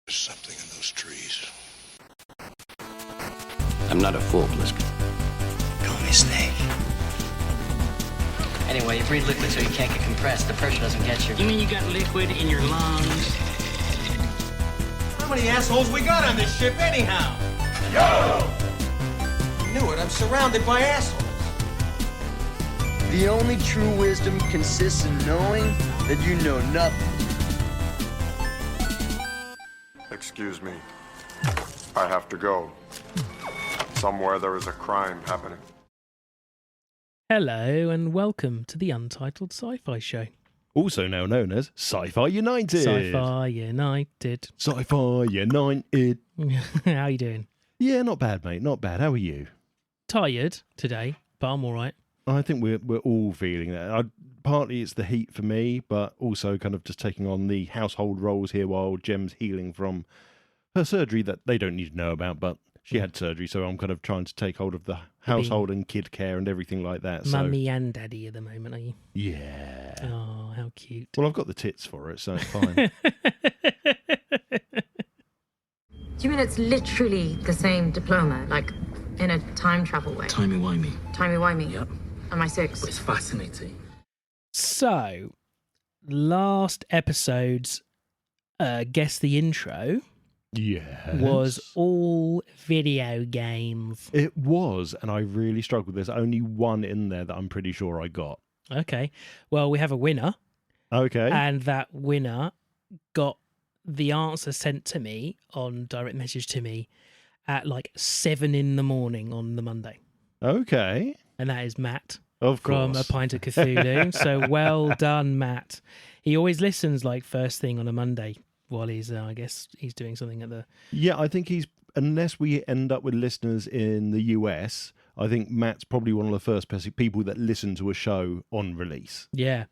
There's something in those trees. I'm not a fool, Blisker. Call me Snake. Anyway, you breathe liquid so you can't get compressed. The pressure doesn't get you. You mean you got liquid in your lungs? How many assholes we got on this ship anyhow? Yo! I knew it, I'm surrounded by assholes. The only true wisdom consists in knowing that you know nothing. Excuse me. I have to go. Somewhere there is a crime happening. Hello and welcome to the Untitled Sci-fi Show. Also now known as Sci-Fi United. Sci-fi United. Sci-Fi United. How you doing? Yeah, not bad, mate. Not bad. How are you? Tired today, but I'm all right. I think we're all feeling that. Partly it's the heat for me, but also kind of just taking on the household roles here while Gem's healing from her surgery that they don't need to know about, but she had surgery, so I'm kind of trying to take hold of the household and kid care and everything like that. Mummy and daddy at the moment, are you? Yeah. Oh, how cute. Well, I've got the tits for it, so it's fine. Do you mean it's literally the same diploma, like in a time travel way? Timey-wimey. Timey-wimey? Yep. Am I six? It's fascinating. So, last episode's Guess the Intro was all video games. It was, and I really struggled. There's only one in there that I'm pretty sure I got. Okay. Well, we have a winner. Okay. And that winner got the answer sent to me on direct message to me at like 7 a.m. on the Monday. Okay. And that is Matt. Of course. From A Pint of Cthulhu. So well done, Matt. He always listens like first thing on a Monday while he's, I guess, he's doing something at the... Yeah, I think unless we end up with listeners in the US, I think Matt's probably one of the first people that listen to a show on release. Yeah,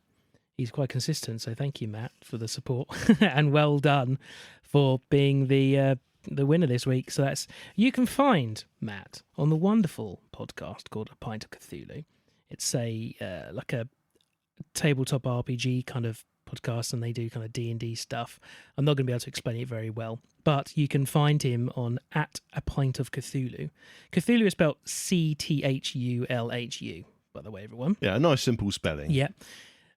he's quite consistent. So thank you, Matt, for the support. And well done for being the winner this week. So you can find Matt on the wonderful podcast called A Pint of Cthulhu. It's like a tabletop RPG kind of podcast, and they do kind of D&D stuff. I'm not going to be able to explain it very well, but you can find him on at A Pint of Cthulhu. Cthulhu is spelled Cthulhu, by the way, everyone. Yeah, a nice simple spelling. Yeah,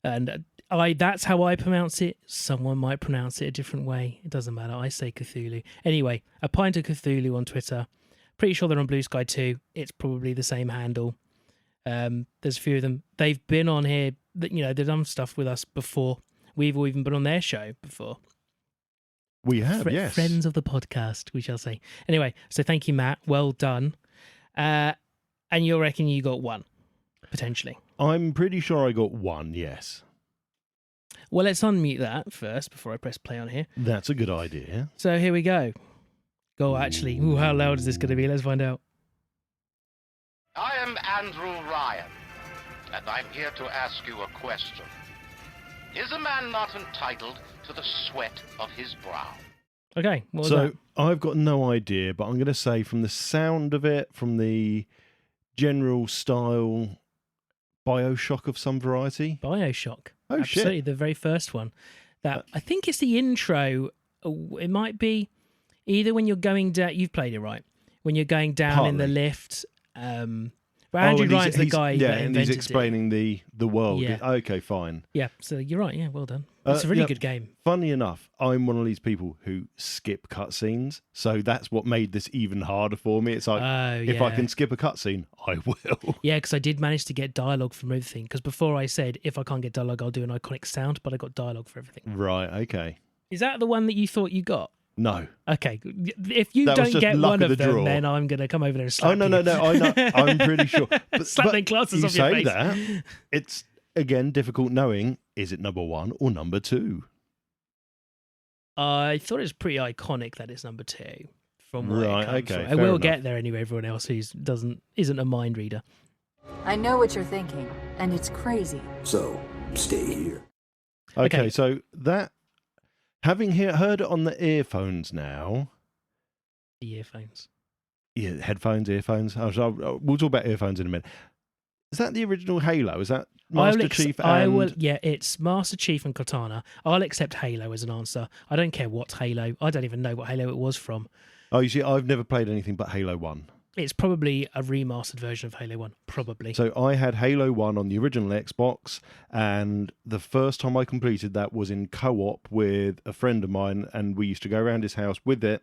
and that's how I pronounce it. Someone might pronounce it a different way. It doesn't matter. I say Cthulhu. Anyway, A Pint of Cthulhu on Twitter. Pretty sure they're on Blue Sky too. It's probably the same handle. There's a few of them. They've been on here, they've done stuff with us before. We've all even been on their show before. We have, yes. Friends of the podcast, we shall say. Anyway, so thank you, Matt. Well done. And you reckon you got one, potentially? I'm pretty sure I got one, yes. Well, let's unmute that first before I press play on here. That's a good idea. So here we go. Go, actually. Ooh, how loud is this going to be? Let's find out. I am Andrew Ryan, and I'm here to ask you a question. Is a man not entitled to the sweat of his brow? Okay, what was that? I've got no idea, but I'm going to say from the sound of it, from the general style, Bioshock of some variety. Bioshock. Oh, absolutely, shit. the very first one. That I think it's the intro. It might be either when you're going down. You've played it, right? When you're going down in the lift. But Andrew Ryan's the guy that and invented he's explaining the world. Yeah. Okay, fine. Yeah, so you're right. Yeah, well done. It's a really good game. Funny enough, I'm one of these people who skip cutscenes, so that's what made this even harder for me. It's like, if I can skip a cutscene, I will. Yeah, because I did manage to get dialogue from everything. Because before I said, if I can't get dialogue, I'll do an iconic sound, but I got dialogue for everything. Right, okay. Is that the one that you thought you got? No. Okay. If you don't get one of them, then I'm going to come over there and slap you. Oh, no. I know. I'm pretty sure. Slap the glasses off your face. You say that. It's, again, difficult knowing, is it number 1 or number 2? I thought it was pretty iconic that it's number 2. From where right, it comes okay. from. I will get there anyway, everyone else who isn't a mind reader. I know what you're thinking, and it's crazy. So, stay here. Okay, so that... Having heard it on the earphones now... The earphones. Yeah, headphones, earphones. We'll talk about earphones in a minute. Is that the original Halo? Is that Master Chief and... Yeah, it's Master Chief and Cortana. I'll accept Halo as an answer. I don't care what Halo. I don't even know what Halo it was from. Oh, you see, I've never played anything but Halo 1. It's probably a remastered version of Halo 1, probably. So I had Halo 1 on the original Xbox, and the first time I completed that was in co-op with a friend of mine, and we used to go around his house with it,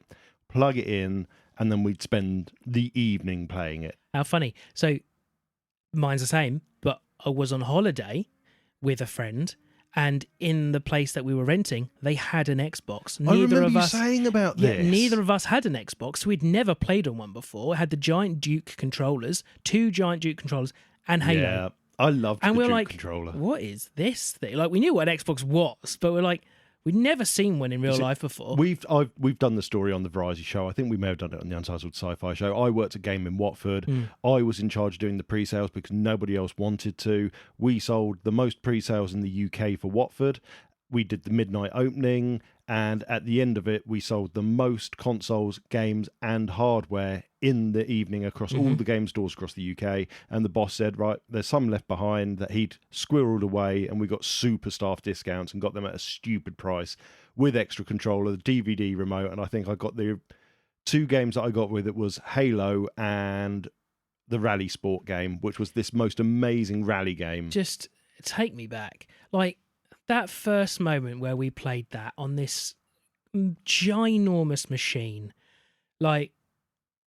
plug it in, and then we'd spend the evening playing it. How funny. So mine's the same, but I was on holiday with a friend, and in the place that we were renting, they had an Xbox. I remember you saying about this. Neither of us had an Xbox. We'd never played on one before. It had the giant Duke controllers, 2 giant Duke controllers, and Halo. Yeah, I loved and the we're Duke like, controller. What is this thing? Like, we knew what an Xbox was, but we're like, we'd never seen one in real life before. We've done the story on the Variety Show. I think we may have done it on the Untitled Sci-Fi Show. I worked at Game in Watford. I was in charge of doing the pre-sales because nobody else wanted to. We sold the most pre-sales in the UK for Watford. We did the midnight opening, and at the end of it, we sold the most consoles, games, and hardware in the evening across all the game stores across the UK. And the boss said, right, there's some left behind that he'd squirreled away, and we got super staff discounts and got them at a stupid price with extra controller, the DVD remote, and I think I got the 2 games that I got with it was Halo and the Rally Sport game, which was this most amazing rally game. Just take me back. Like, that first moment where we played that on this ginormous machine, like,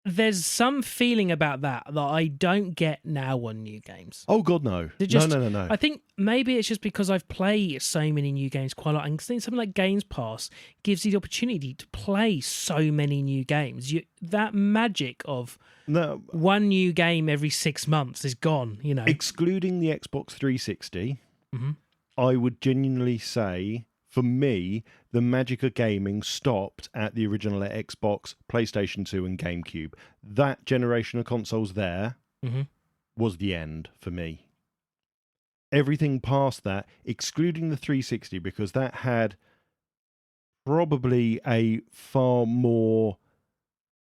there's some feeling about that I don't get now on new games. Oh, God, no. No. I think maybe it's just because I've played so many new games quite a lot. And something like Games Pass gives you the opportunity to play so many new games. That magic of one new game every 6 months is gone, you know. Excluding the Xbox 360, I would genuinely say, for me, the magic of gaming stopped at the original Xbox, PlayStation 2 and GameCube. That generation of consoles there was the end for me. Everything past that, excluding the 360, because that had probably a far more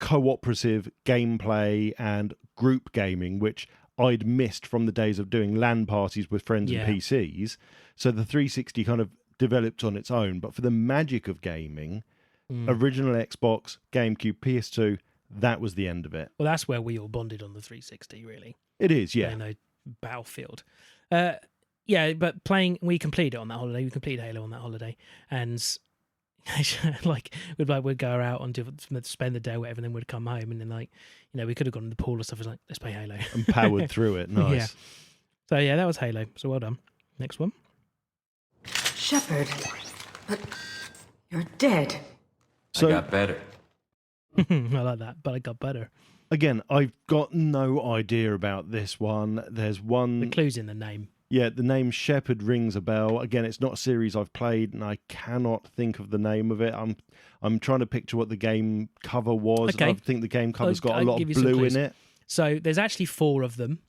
cooperative gameplay and group gaming, which I'd missed from the days of doing LAN parties with friends and PCs. So the 360 kind of developed on its own. But for the magic of gaming, original Xbox, GameCube, PS2, that was the end of it. Well, that's where we all bonded on the 360, really. It is, yeah. You know, Battlefield. But we completed it on that holiday. We completed Halo on that holiday. And like we'd go out and spend the day or whatever, and then we'd come home, and then, like, you know, we could have gone to the pool or stuff. It was like, let's play Halo. And powered through it. Nice. Yeah. So yeah, that was Halo. So well done. Next one. Shepard, but you're dead. So, I got better. I like that, but I got better. Again, I've got no idea about this one. There's one... The clue's in the name. Yeah, the name Shepard rings a bell. Again, it's not a series I've played, and I cannot think of the name of it. I'm trying to picture what the game cover was. Okay. I think the game cover's got a lot of blue in it. So there's actually 4 of them.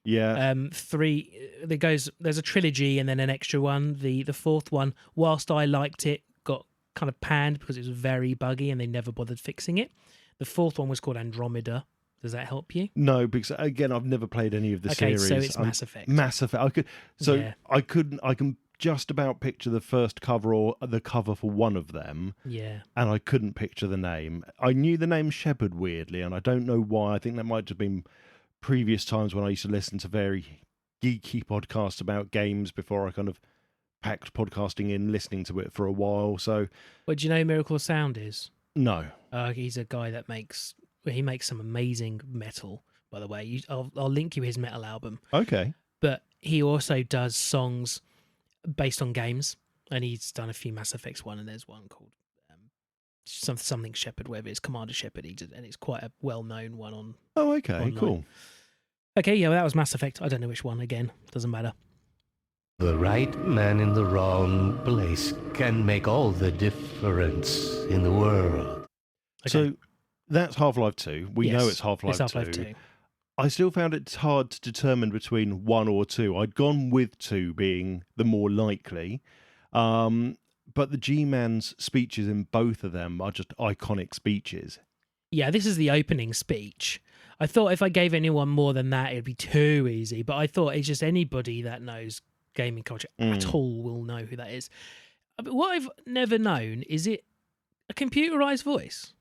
Yeah. 3. There's a trilogy and then an extra one. The 4th one, whilst I liked it, got kind of panned because it was very buggy and they never bothered fixing it. The 4th one was called Andromeda. Does that help you? No, because again, I've never played any of the series. So it's Mass Effect. Mass Effect. I can just about picture the first cover or the cover for one of them. Yeah. And I couldn't picture the name. I knew the name Shepard weirdly, and I don't know why. I think that might have been previous times when I used to listen to very geeky podcasts about games before I kind of packed podcasting in, listening to it for a while. So, what do you know who Miracle of Sound is? No. He's a guy that makes some amazing metal, by the way. I'll link you his metal album. Okay. But he also does songs based on games, and he's done a few Mass Effects one, and there's one called something Shepard, whether it's Commander Shepard, and it's quite a well-known one on. Oh, okay, online. Cool. Okay, yeah, well, that was Mass Effect. I don't know which one. Again, doesn't matter. The right man in the wrong place can make all the difference in the world. Okay. So that's Half-Life 2. We know it's Half-Life 2. I still found it hard to determine between 1 or 2. I'd gone with 2 being the more likely. But the G-Man's speeches in both of them are just iconic speeches. Yeah, this is the opening speech. I thought if I gave anyone more than that, it'd be too easy. But I thought it's just anybody that knows gaming culture at all will know who that is. But what I've never known, is it a computerized voice?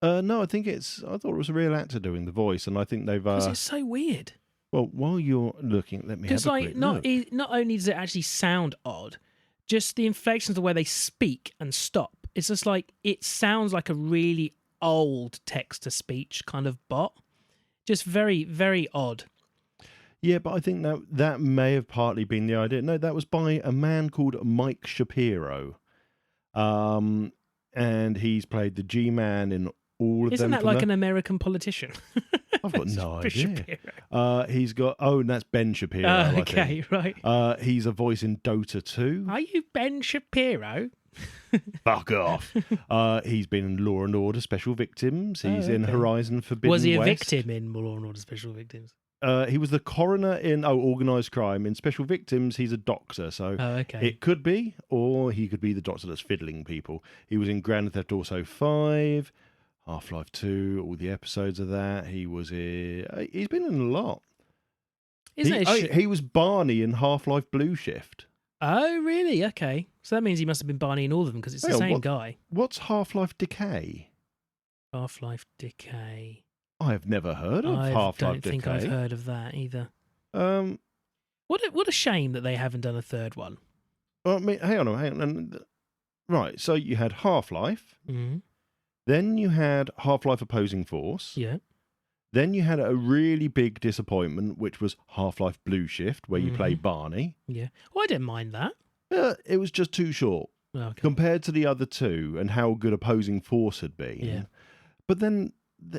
No, I thought it was a real actor doing the voice, and I think they've. Because it's so weird. Well, while you're looking, let me have a quick look. Not only does it actually sound odd, just the inflections of where they speak and stop. It's just like it sounds like a really old text-to-speech kind of bot. Just very, very odd. Yeah, but I think that may have partly been the idea. No, that was by a man called Mike Shapiro. And he's played the G-Man in all of them. Isn't that like an American politician? I've got no idea. He's got... Oh, and that's Ben Shapiro, okay, right. He's a voice in Dota 2. Are you Ben Shapiro? Fuck off. He's been in Law and Order Special Victims. He's in Horizon Forbidden West. Was he a victim in Law and Order Special Victims? He was the coroner in Organised Crime. In Special Victims, he's a doctor, so it could be, or he could be the doctor that's fiddling people. He was in Grand Theft Auto 5, Half-Life 2, all the episodes of that. He's been in a lot. He was Barney in Half-Life Blue Shift. Oh, really? Okay. So that means he must have been Barney in all of them, because it's the same guy. What's Half-Life Decay? Half-Life Decay. I've never heard of Half-Life Decay. I don't think I've heard of that either. What a shame that they haven't done a third one. Well, I mean, hang on. Right, so you had Half-Life. Mm-hmm. Then you had Half-Life Opposing Force. Yeah. Then you had a really big disappointment, which was Half-Life Blue Shift, where you play Barney. Yeah. Well, I didn't mind that. It was just too short compared to the other two and how good Opposing Force had been. Yeah. But then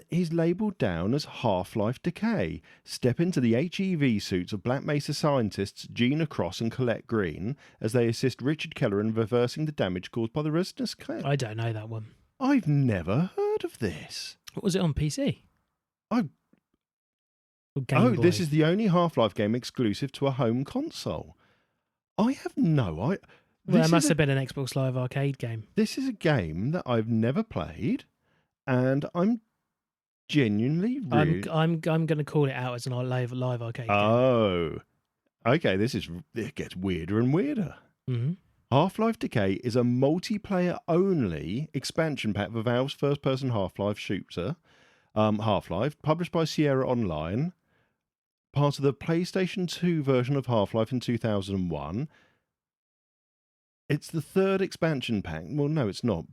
he's labelled down as Half-Life Decay. Step into the HEV suits of Black Mesa scientists Gina Cross and Colette Green as they assist Richard Keller in reversing the damage caused by the resonance cloud. I don't know that one. I've never heard of this. What was it on PC? This is the only Half-Life game exclusive to a home console. I have no idea. Well, it must have been an Xbox Live Arcade game. This is a game that I've never played, and I'm genuinely really... I'm going to call it out as an live arcade game. Oh, okay. It gets weirder and weirder. Mm-hmm. Half-Life Decay is a multiplayer-only expansion pack for Valve's first-person Half-Life shooter, Half-Life, published by Sierra Online, part of the PlayStation 2 version of Half-Life in 2001. It's the third expansion pack. Well, no, it's not.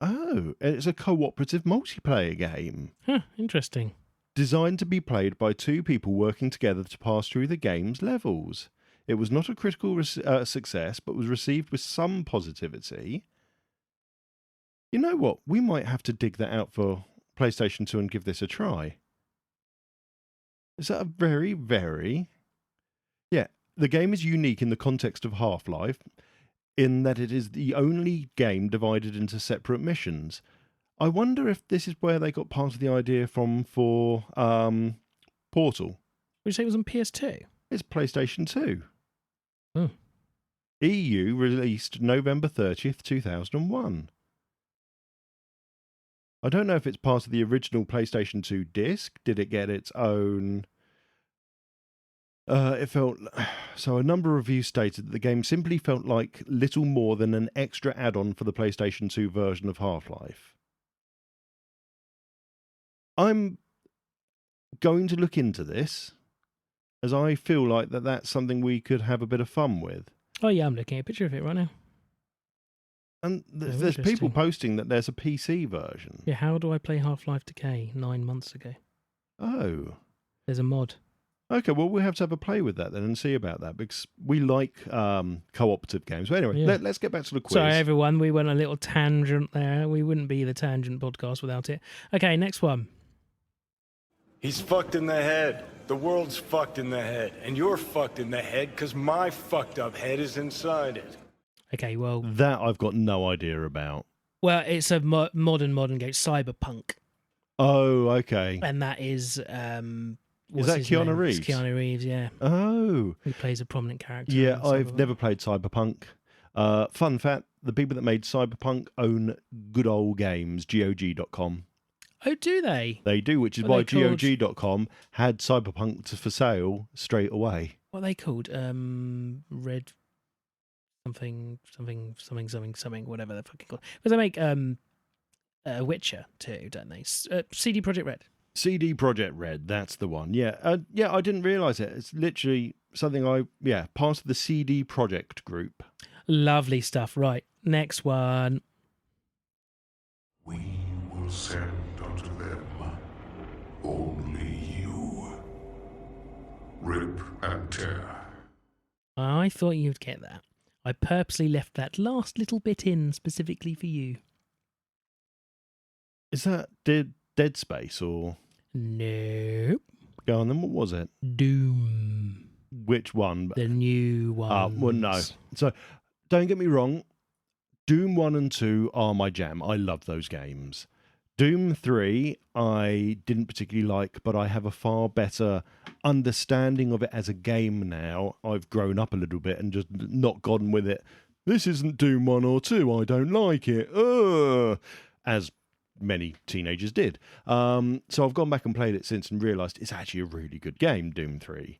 It's a cooperative multiplayer game. Huh, interesting. Designed to be played by two people working together to pass through the game's levels. It was not a critical success, but was received with some positivity. You know what? We might have to dig that out for PlayStation 2 and give this a try. Is that a very, very... Yeah, the game is unique in the context of Half-Life, in that it is the only game divided into separate missions. I wonder if this is where they got part of the idea from for Portal. Would you say it was on PS2? It's PlayStation 2. Oh. EU released November 30th, 2001. I don't know if it's part of the original PlayStation 2 disc. Did it get its own... So a number of reviews stated that the game simply felt like little more than an extra add-on for the PlayStation 2 version of Half-Life. I'm going to look into this, as I feel like that's something we could have a bit of fun with. Oh yeah, I'm looking at a picture of it right now. And there's people posting that there's a PC version. Yeah, how do I play Half-Life Decay 9 months ago? Oh. There's a mod. Okay, well, we'll have to have a play with that then and see about that, because we like cooperative games. But anyway, let's get back to the quiz. Sorry, everyone, we went a little tangent there. We wouldn't be the Tangent Podcast without it. Okay, next one. He's fucked in the head. The world's fucked in the head. And you're fucked in the head because my fucked up head is inside it. Okay, well... That I've got no idea about. Well, it's a modern game, Cyberpunk. Oh, okay. And that is... is that Keanu Reeves? It's Keanu Reeves, yeah. Oh. He plays a prominent character. Yeah, I've never played Cyberpunk. Fun fact, the people that made Cyberpunk own Good Old Games, GOG.com. Oh, do they? They do, which is What are why they called? GOG.com had Cyberpunk for sale straight away. What are they called? Red something, whatever they're fucking called. Because they make Witcher too, don't they? CD Projekt Red. CD Projekt Red, that's the one. Yeah, I didn't realise it. It's literally something part of the CD Projekt group. Lovely stuff. Right, next one. We will send unto them only you. Rip and tear. I thought you'd get that. I purposely left that last little bit in specifically for you. Is that Dead Space or? Nope. Go on then, what was it? Doom. Which one? The new one. Well, no. So, don't get me wrong. Doom 1 and 2 are my jam. I love those games. Doom 3, I didn't particularly like, but I have a far better understanding of it as a game now. I've grown up a little bit and just not gone with it. This isn't Doom 1 or 2. I don't like it. As many teenagers did. So I've gone back and played it since and realised it's actually a really good game, Doom 3.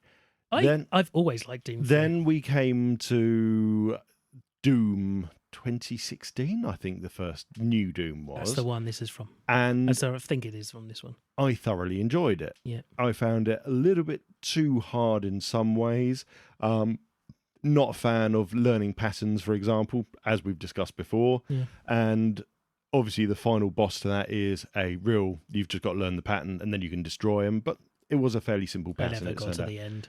I've always liked Doom 3. Then we came to Doom 2016, I think the first new Doom was. That's the one this is from. And so I think it is from this one. I thoroughly enjoyed it. Yeah. I found it a little bit too hard in some ways. Not a fan of learning patterns, for example, as we've discussed before. Yeah. And obviously the final boss to that is you've just got to learn the pattern and then you can destroy him. But it was a fairly simple pattern. I never got to the end.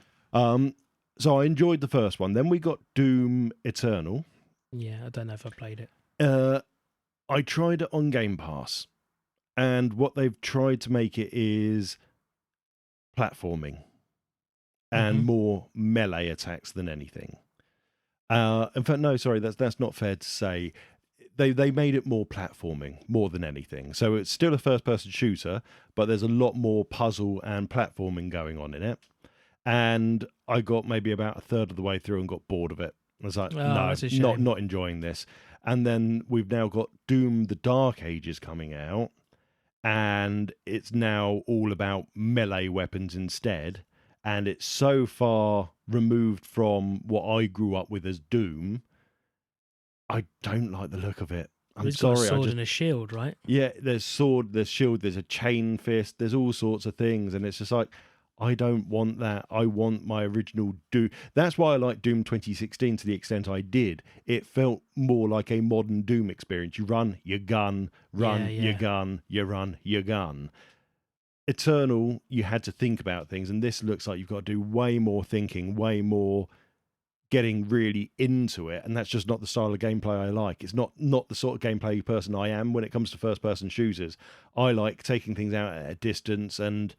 So I enjoyed the first one. Then we got Doom Eternal. Yeah, I don't know if I played it. I tried it on Game Pass, and what they've tried to make it is platforming and more melee attacks than anything. In fact, no, sorry, that's not fair to say. They made it more platforming more than anything. So it's still a first-person shooter, but there's a lot more puzzle and platforming going on in it. And I got maybe about a third of the way through and got bored of it. I was like, no, not enjoying this. And then we've now got Doom the Dark Ages coming out, and it's now all about melee weapons instead. And it's so far removed from what I grew up with as Doom, I don't like the look of it. I'm sorry. Got a sword and a shield, right? Yeah, there's sword, there's shield, there's a chain fist, there's all sorts of things. And it's just like, I don't want that. I want my original Doom. That's why I like Doom 2016 to the extent I did. It felt more like a modern Doom experience. You run, you gun, you gun, you run, you gun. Eternal, you had to think about things, and this looks like you've got to do way more thinking, way more getting really into it, and that's just not the style of gameplay I like. It's not the sort of gameplay person I am when it comes to first-person shooters. I like taking things out at a distance and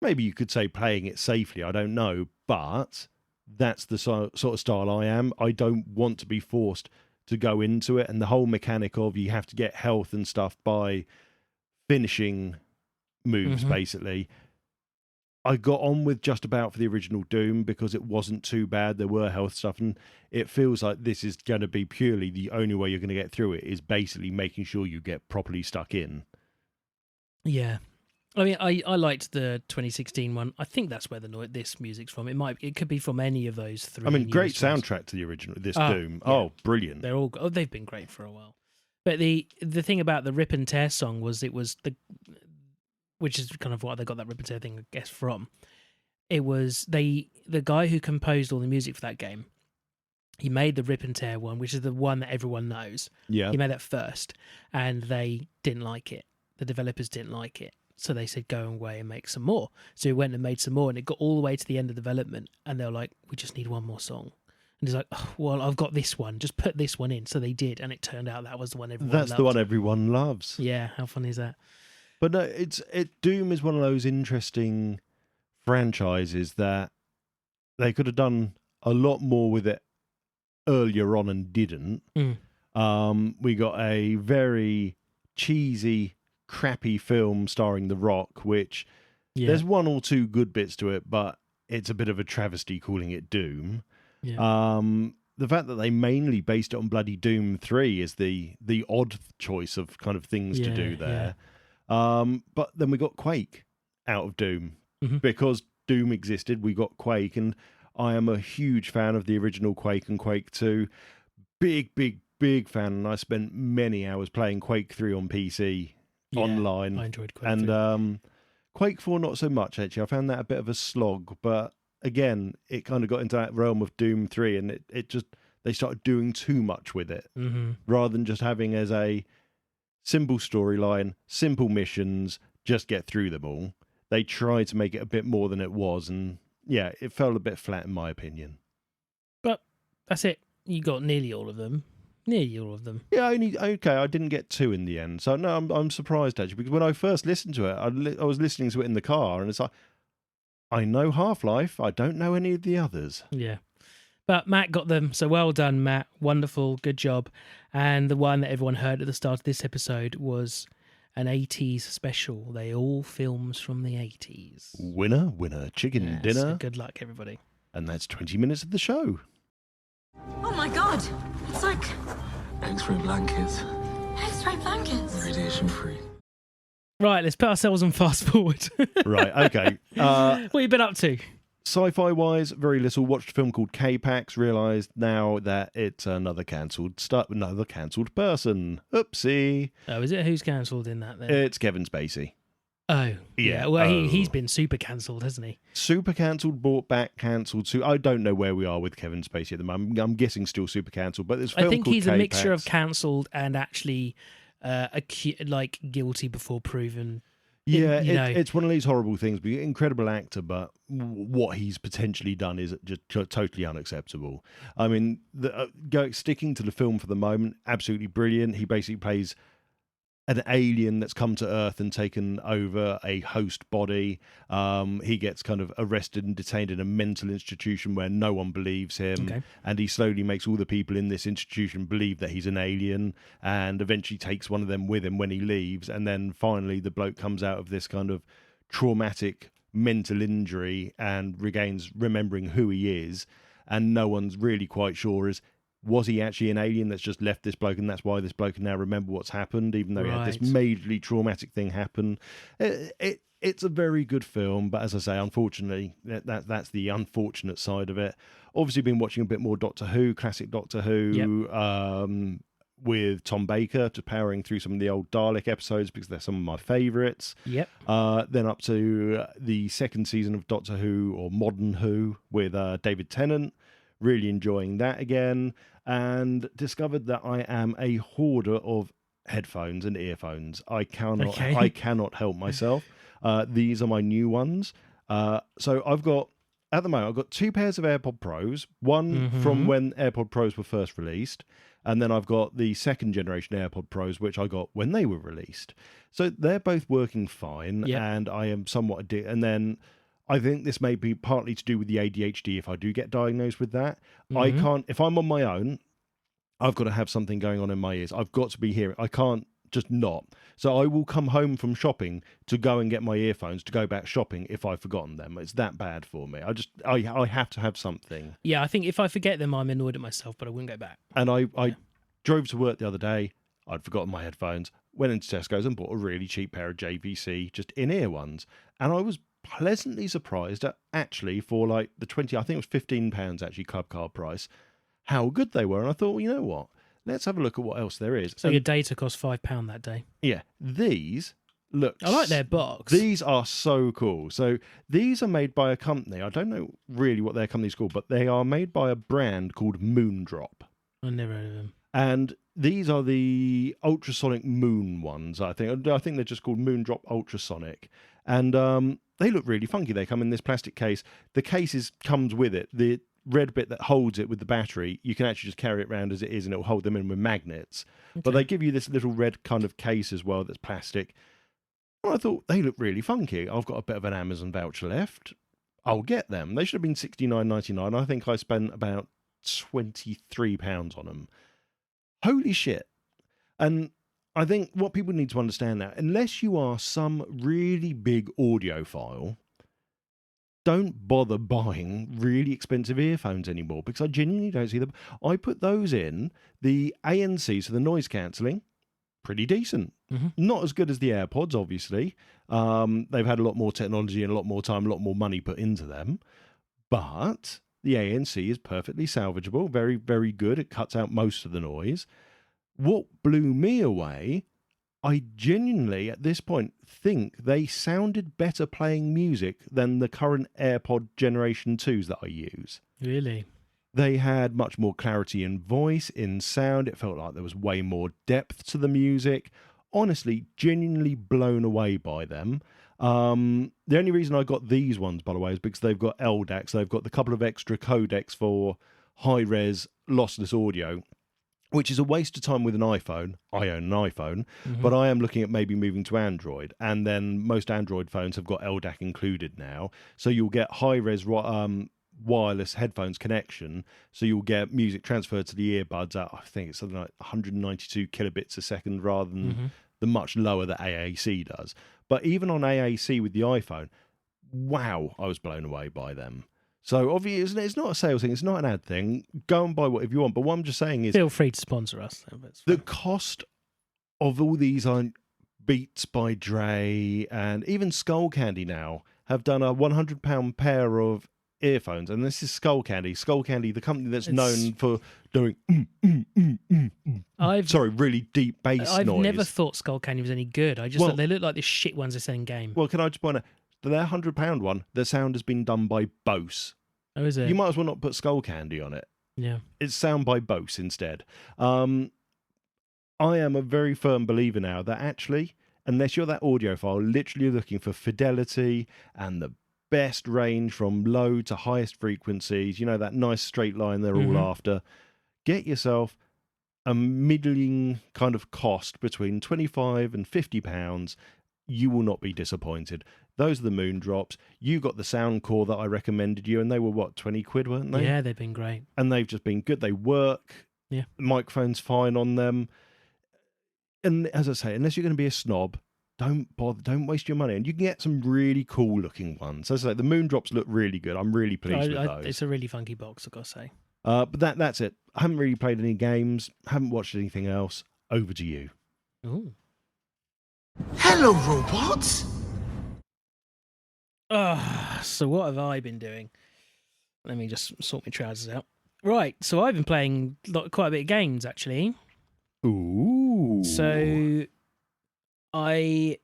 maybe you could say playing it safely, I don't know, but that's the sort of style I am. I don't want to be forced to go into it, and the whole mechanic of you have to get health and stuff by finishing moves, basically. I got on with just about for the original Doom because it wasn't too bad. There were health stuff, and it feels like this is going to be purely the only way you're going to get through it is basically making sure you get properly stuck in. Yeah. I mean, I liked the 2016 one. I think that's where this music's from. It could be from any of those three. I mean, great soundtrack to the original. Doom. Yeah. Oh, brilliant! They've been great for a while. But the thing about the Rip and Tear song was which is kind of what they got that Rip and Tear thing, I guess, from. It was the guy who composed all the music for that game. He made the Rip and Tear one, which is the one that everyone knows. Yeah, he made that first, and they didn't like it. The developers didn't like it. So they said, go away and make some more. So he went and made some more, and it got all the way to the end of development, and they were like, we just need one more song. And he's like, oh, well, I've got this one. Just put this one in. So they did, and it turned out that was the one everyone loved. That's the one everyone loves. Yeah, how fun is that? But no, Doom is one of those interesting franchises that they could have done a lot more with it earlier on and didn't. We got a very cheesy, crappy film starring The Rock, which there's one or two good bits to it, but it's a bit of a travesty calling it Doom. the fact that they mainly based it on bloody Doom 3 is the odd choice of kind of things to do there. But then we got Quake out of Doom. Because Doom existed, we got Quake, and I am a huge fan of the original Quake and Quake 2. Big fan, and I spent many hours playing Quake 3 on PC online. I enjoyed Quake 3. And Quake 4 not so much, actually. I found that a bit of a slog, but again, it kind of got into that realm of Doom 3, and it just, they started doing too much with it, rather than just having as a simple storyline, simple missions, just get through them all. They tried to make it a bit more than it was, and yeah, it fell a bit flat in my opinion. But that's it. You got nearly all of them. Yeah, I didn't get 2 in the end. So no, I'm surprised actually, because when I first listened to it, I was listening to it in the car, and it's like, I know Half-Life, I don't know any of the others. Yeah. But Matt got them, so well done, Matt. Wonderful, good job. And the one that everyone heard at the start of this episode was an 80s special. They all films from the 80s. Winner, chicken dinner. So good luck, everybody. And that's 20 minutes of the show. Oh my god! It's like X-ray blankets. X-ray blankets. Radiation free. Right, let's put ourselves on fast forward. Right, okay. What have you been up to? Sci-fi wise, very little. Watched a film called K-Pax. Realised now that it's another cancelled person. Oopsie. Oh, is it? Who's cancelled in that then? It's Kevin Spacey. Oh, yeah. Well, he's been super cancelled, hasn't he? Super cancelled, brought back, cancelled. So I don't know where we are with Kevin Spacey at the moment. I'm guessing still super cancelled. But this film I think called he's K-Pax, a mixture of cancelled and actually like guilty before proven. Yeah, it's one of these horrible things. But incredible actor, but what he's potentially done is just totally unacceptable. I mean, sticking to the film for the moment, absolutely brilliant. He basically plays an alien that's come to Earth and taken over a host body. He gets kind of arrested and detained in a mental institution where no one believes him. And he slowly makes all the people in this institution believe that he's an alien, and eventually takes one of them with him when he leaves. And then finally the bloke comes out of this kind of traumatic mental injury and regains remembering who he is. And no one's really quite sure was he actually an alien that's just left this bloke, and that's why this bloke can now remember what's happened, even though he had this majorly traumatic thing happen. It's a very good film, but as I say, unfortunately, that's the unfortunate side of it. Obviously, been watching a bit more Doctor Who, classic Doctor Who, with Tom Baker, to powering through some of the old Dalek episodes because they're some of my favourites. Yep. Then up to the second season of Doctor Who, or Modern Who, with David Tennant. Really enjoying that again, and discovered that I am a hoarder of headphones and earphones. I cannot help myself. These are my new ones. So I've got 2 pairs of AirPod Pros, one from when AirPod Pros were first released, and then I've got the second generation AirPod Pros, which I got when they were released. So they're both working fine, and I am somewhat addicted. And then I think this may be partly to do with the ADHD if I do get diagnosed with that. I can't, if I'm on my own, I've got to have something going on in my ears. I've got to be hearing. I can't just not. So I will come home from shopping to go and get my earphones to go back shopping if I've forgotten them. It's that bad for me. I have to have something. Yeah, I think if I forget them, I'm annoyed at myself, but I wouldn't go back. And I drove to work the other day. I'd forgotten my headphones. Went into Tesco's and bought a really cheap pair of JVC, just in-ear ones. And I was pleasantly surprised at, actually, for like the 20, I think it was £15 actually club card price, how good they were. And I thought, well, you know what, let's have a look at what else there is. So your data cost £5 that day. Yeah, these look, I like their box. These are so cool. So these are made by a company, I don't know really what their company's called, but they are made by a brand called Moondrop. I never heard of them. And these are the ultrasonic moon ones, I think. I think they're just called Moondrop Ultrasonic. And they look really funky. They come in this plastic case. The case comes with it. The red bit that holds it with the battery, you can actually just carry it around as it is, and it will hold them in with magnets. Okay. But they give you this little red kind of case as well that's plastic. Well, I thought they look really funky. I've got a bit of an Amazon voucher left. I'll get them. They should have been $69.99. I think I spent about £23 on them. Holy shit. And I think what people need to understand now, unless you are some really big audiophile, don't bother buying really expensive earphones anymore because I genuinely don't see them. I put those in, the ANC, so the noise cancelling, pretty decent. Not as good as the AirPods, obviously. They've had a lot more technology and a lot more time, a lot more money put into them. But the ANC is perfectly salvageable, very, very good. It cuts out most of the noise. What blew me away, I genuinely, at this point, think they sounded better playing music than the current AirPod Generation 2s that I use. Really? They had much more clarity in voice, in sound. It felt like there was way more depth to the music. Honestly, genuinely blown away by them. The only reason I got these ones, by the way, is because they've got LDACs. They've got the couple of extra codecs for high-res lossless audio, which is a waste of time with an iPhone. I own an iPhone, but I am looking at maybe moving to Android. And then most Android phones have got LDAC included now. So you'll get high-res wireless headphones connection. So you'll get music transferred to the earbuds at, I think it's something like 192 kilobits a second rather than the much lower that AAC does. But even on AAC with the iPhone, wow, I was blown away by them. So obviously, it's not a sales thing. It's not an ad thing. Go and buy whatever you want. But what I'm just saying is, feel free to sponsor us. The cost of all these Beats by Dre and even Skull Candy now have done a £100 pair of earphones, and this is Skull Candy. Skull Candy, the company that's known for doing really deep bass noise. I've never thought Skull Candy was any good. I just thought they look like the shit ones they sell in game. Well, can I just point out, their £100 one, the sound has been done by Bose. Oh, is it? You might as well not put Skull Candy on it. Yeah. It's sound by Bose instead. I am a very firm believer now that actually, unless you're that audiophile, literally looking for fidelity and the best range from low to highest frequencies, you know, that nice straight line they're all after, get yourself a middling kind of cost between £25 and £50. You will not be disappointed. Those are the Moon Drops. You got the Sound Core that I recommended you, and they were, what, 20 quid, weren't they? Yeah, they've been great. And they've just been good. They work. Yeah. The microphone's fine on them. And as I say, unless you're going to be a snob, don't bother. Don't waste your money. And you can get some really cool-looking ones. As I say, the Moon Drops look really good. I'm really pleased with those. It's a really funky box, I've got to say. But that's it. I haven't really played any games. Haven't watched anything else. Over to you. Ooh. Hello, robots. So what have I been doing? Let me just sort my trousers out. Right, so I've been playing quite a bit of games, actually. Ooh. So I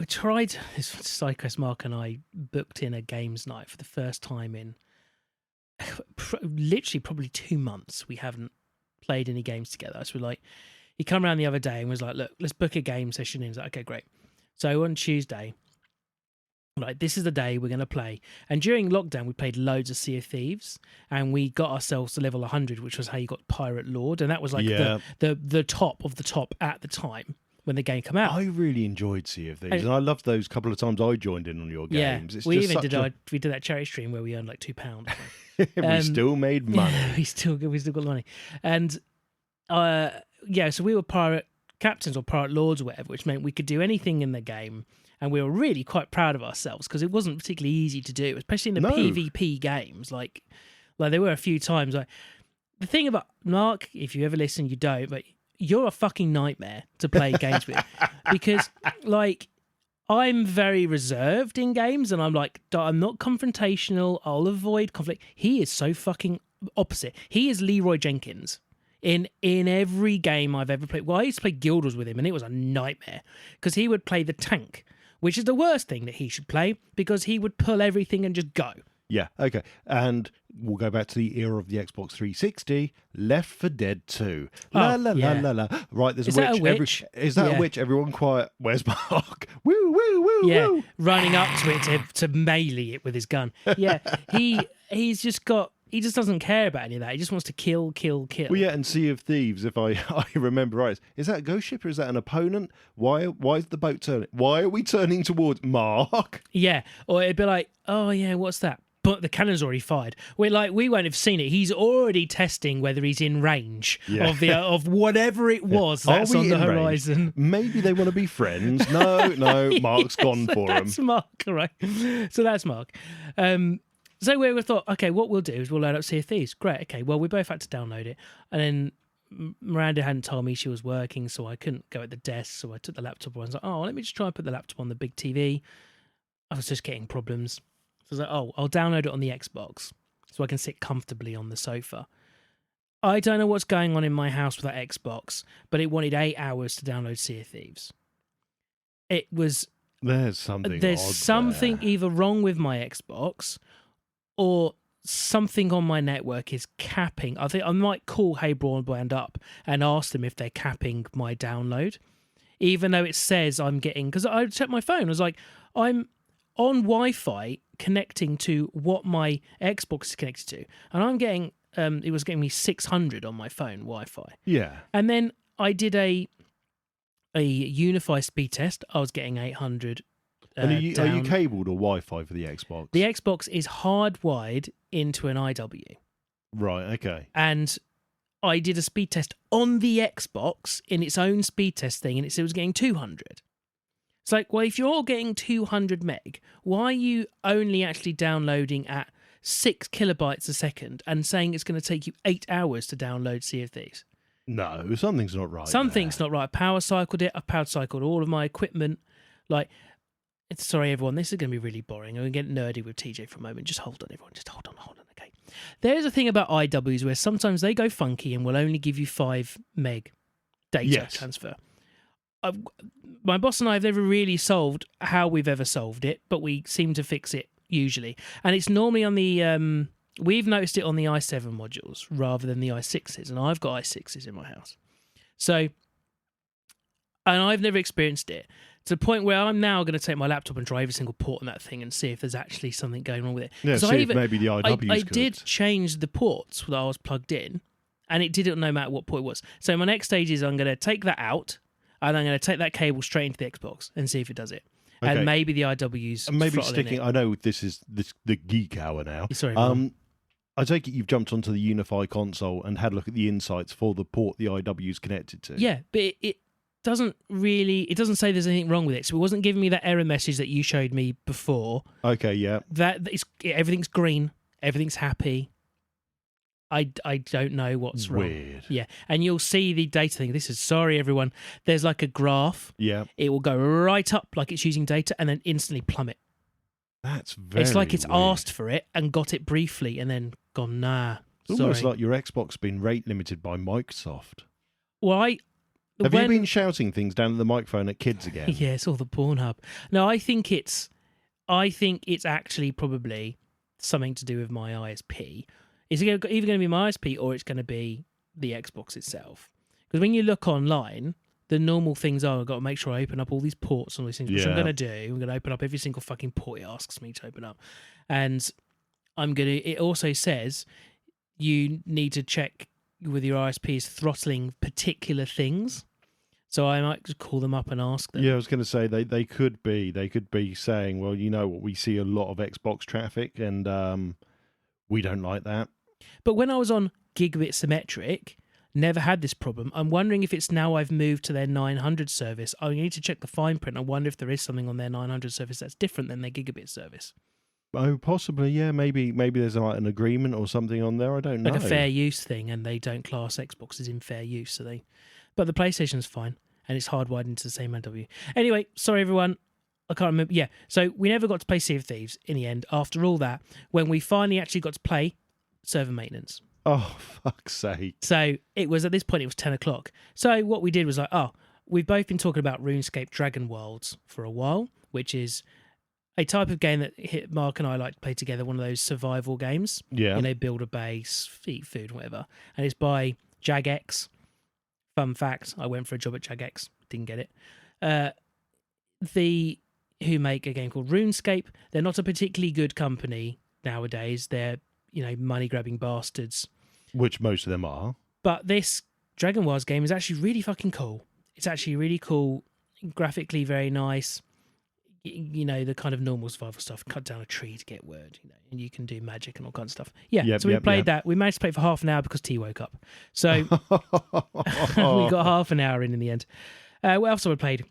tried, Psychos Mark and I booked in a games night for the first time in literally probably 2 months. We haven't played any games together. So we're like, he come around the other day and was like, look, let's book a game session in. I was like, okay, great. So on Tuesday, like, this is the day we're going to play. And during lockdown, we played loads of Sea of Thieves, and we got ourselves to level 100, which was how you got Pirate Lord. And that was like the top of the top at the time when the game came out. I really enjoyed Sea of Thieves, and I loved those couple of times I joined in on your games. Yeah, it's we just even did that charity stream where we earned like £2. We still made money. Yeah, we still got money. And so we were pirate captains or pirate lords or whatever, which meant we could do anything in the game. And we were really quite proud of ourselves because it wasn't particularly easy to do, especially in the PvP games. Like there were a few times. Like, the thing about Mark, if you ever listen, you don't, but you're a fucking nightmare to play games with because, like, I'm very reserved in games, and I'm like, I'm not confrontational. I'll avoid conflict. He is so fucking opposite. He is Leroy Jenkins. In every game I've ever played. Well, I used to play Guild Wars with him, and it was a nightmare because he would play the tank, which is the worst thing that he should play because he would pull everything and just go. Yeah, okay. And we'll go back to the era of the Xbox 360, Left 4 Dead 2. La. Right, there's a witch. Is that a witch? Everyone quiet. Where's Mark? Woo, woo, woo, woo. Running up to it to melee it with his gun. Yeah, he's just got... He just doesn't care about any of that. He just wants to kill. Well, yeah, and Sea of Thieves, if I remember right, is that a ghost ship or is that an opponent? Why is the boat turning? Why are we turning towards Mark? Yeah, or it'd be like, oh yeah, what's that? but the cannon's already fired. We won't have seen it. He's already testing whether he's in range of whatever it was that's on the horizon. Range? Maybe they want to be friends. No, Mark's gone for him. That's Mark, right? So that's Mark. So we thought, okay, what we'll do is we'll load up Sea of Thieves. Great, okay. Well, we both had to download it, and then Miranda hadn't told me she was working, so I couldn't go at the desk. So I took the laptop on. I was like, oh, let me just try and put the laptop on the big TV. I was just getting problems. So I was like, oh, I'll download it on the Xbox so I can sit comfortably on the sofa. I don't know what's going on in my house with that Xbox, but it wanted 8 hours to download Sea of Thieves. It was... There's something there. Either wrong with my Xbox or something on my network is capping. I think I might call Hey Broadband up and ask them if they're capping my download, even though it says I'm getting... Because I checked my phone. I was like, I'm on Wi-Fi connecting to what my Xbox is connected to, and I'm getting it was getting me 600 on my phone Wi-Fi. Yeah. And then I did a Unify speed test. I was getting 800. And are you cabled or Wi-Fi for the Xbox? The Xbox is hardwired into an IW. Right, okay. And I did a speed test on the Xbox in its own speed test thing, and it said it was getting 200. It's like, well, if you're getting 200 meg, why are you only actually downloading at 6 kilobytes a second and saying it's going to take you 8 hours to download Sea of Thieves? No, something's not right. Something's not right. I power cycled it. I power cycled all of my equipment. Sorry, everyone, this is going to be really boring. I'm going to get nerdy with TJ for a moment. Just hold on, everyone. Just hold on. Okay. There's a thing about IWs where sometimes they go funky and will only give you 5 meg data transfer. My boss and I have never really solved how we've ever solved it, but we seem to fix it usually. And it's normally on the... we've noticed it on the i7 modules rather than the i6s, and I've got i6s in my house. So, and I've never experienced it to the point where I'm now going to take my laptop and try every single port on that thing and see if there's actually something going wrong with it. Yeah, see if maybe the IWs I did change the ports that I was plugged in, and it didn't no matter what port it was. So my next stage is I'm going to take that out, and I'm going to take that cable straight into the Xbox and see if it does it. Okay. And maybe the IWs... And maybe sticking... I know this is the geek hour now. Sorry, I take it you've jumped onto the Unify console and had a look at the insights for the port the IW's connected to. Yeah, but it doesn't really... It doesn't say there's anything wrong with it. So it wasn't giving me that error message that you showed me before. Okay, yeah. Everything's green. Everything's happy. I don't know what's wrong. Weird. Yeah, and you'll see the data thing. Sorry, everyone. There's like a graph. Yeah. It will go right up like it's using data and then instantly plummet. That's very It's like it's weird. asked for it and got it briefly and then gone, nah, It's sorry. almost like your Xbox been rate limited by Microsoft. Well, Have you been shouting things down at the microphone at kids again? Yeah, it's all the Pornhub. No, I think it's actually probably something to do with my ISP. It's either going to be my ISP or it's going to be the Xbox itself. Because when you look online, the normal things are, I've got to make sure I open up all these ports and all these things, which I'm going to do. I'm going to open up every single fucking port it asks me to open up. And it also says you need to check with your ISPs throttling particular things. So I might just call them up and ask them. Yeah, I was going to say they could be saying, well, you know what, we see a lot of Xbox traffic and we don't like that. But when I was on Gigabit Symmetric, never had this problem. I'm wondering if it's now I've moved to their 900 service. I need to check the fine print. I wonder if there is something on their 900 service that's different than their Gigabit service. Oh, possibly, yeah. Maybe there's like an agreement or something on there. I don't know. Like a fair use thing, and they don't class Xboxes in fair use, so they. But the PlayStation's fine, and it's hardwired into the same MW. Anyway, sorry everyone. I can't remember. Yeah, so we never got to play Sea of Thieves in the end. After all that, when we finally actually got to play, server maintenance. Oh, fuck's sake. So it was, at this point, it was 10 o'clock. So what we did was like, we've both been talking about RuneScape Dragon Worlds for a while, which is a type of game that Mark and I like to play together, one of those survival games. Yeah. You know, build a base, eat food, whatever. And it's by Jagex. Fun fact, I went for a job at Jagex, didn't get it. Who make a game called RuneScape. They're not a particularly good company nowadays. They're, money-grabbing bastards. Which most of them are. But this Dragon Wars game is actually really fucking cool. It's actually really cool, graphically very nice. the kind of normal survival stuff. Cut down a tree to get word, and you can do magic and all kinds of stuff. Yeah, so we played that. We managed to play it for half an hour because T woke up. So we got half an hour in the end. What else have we played?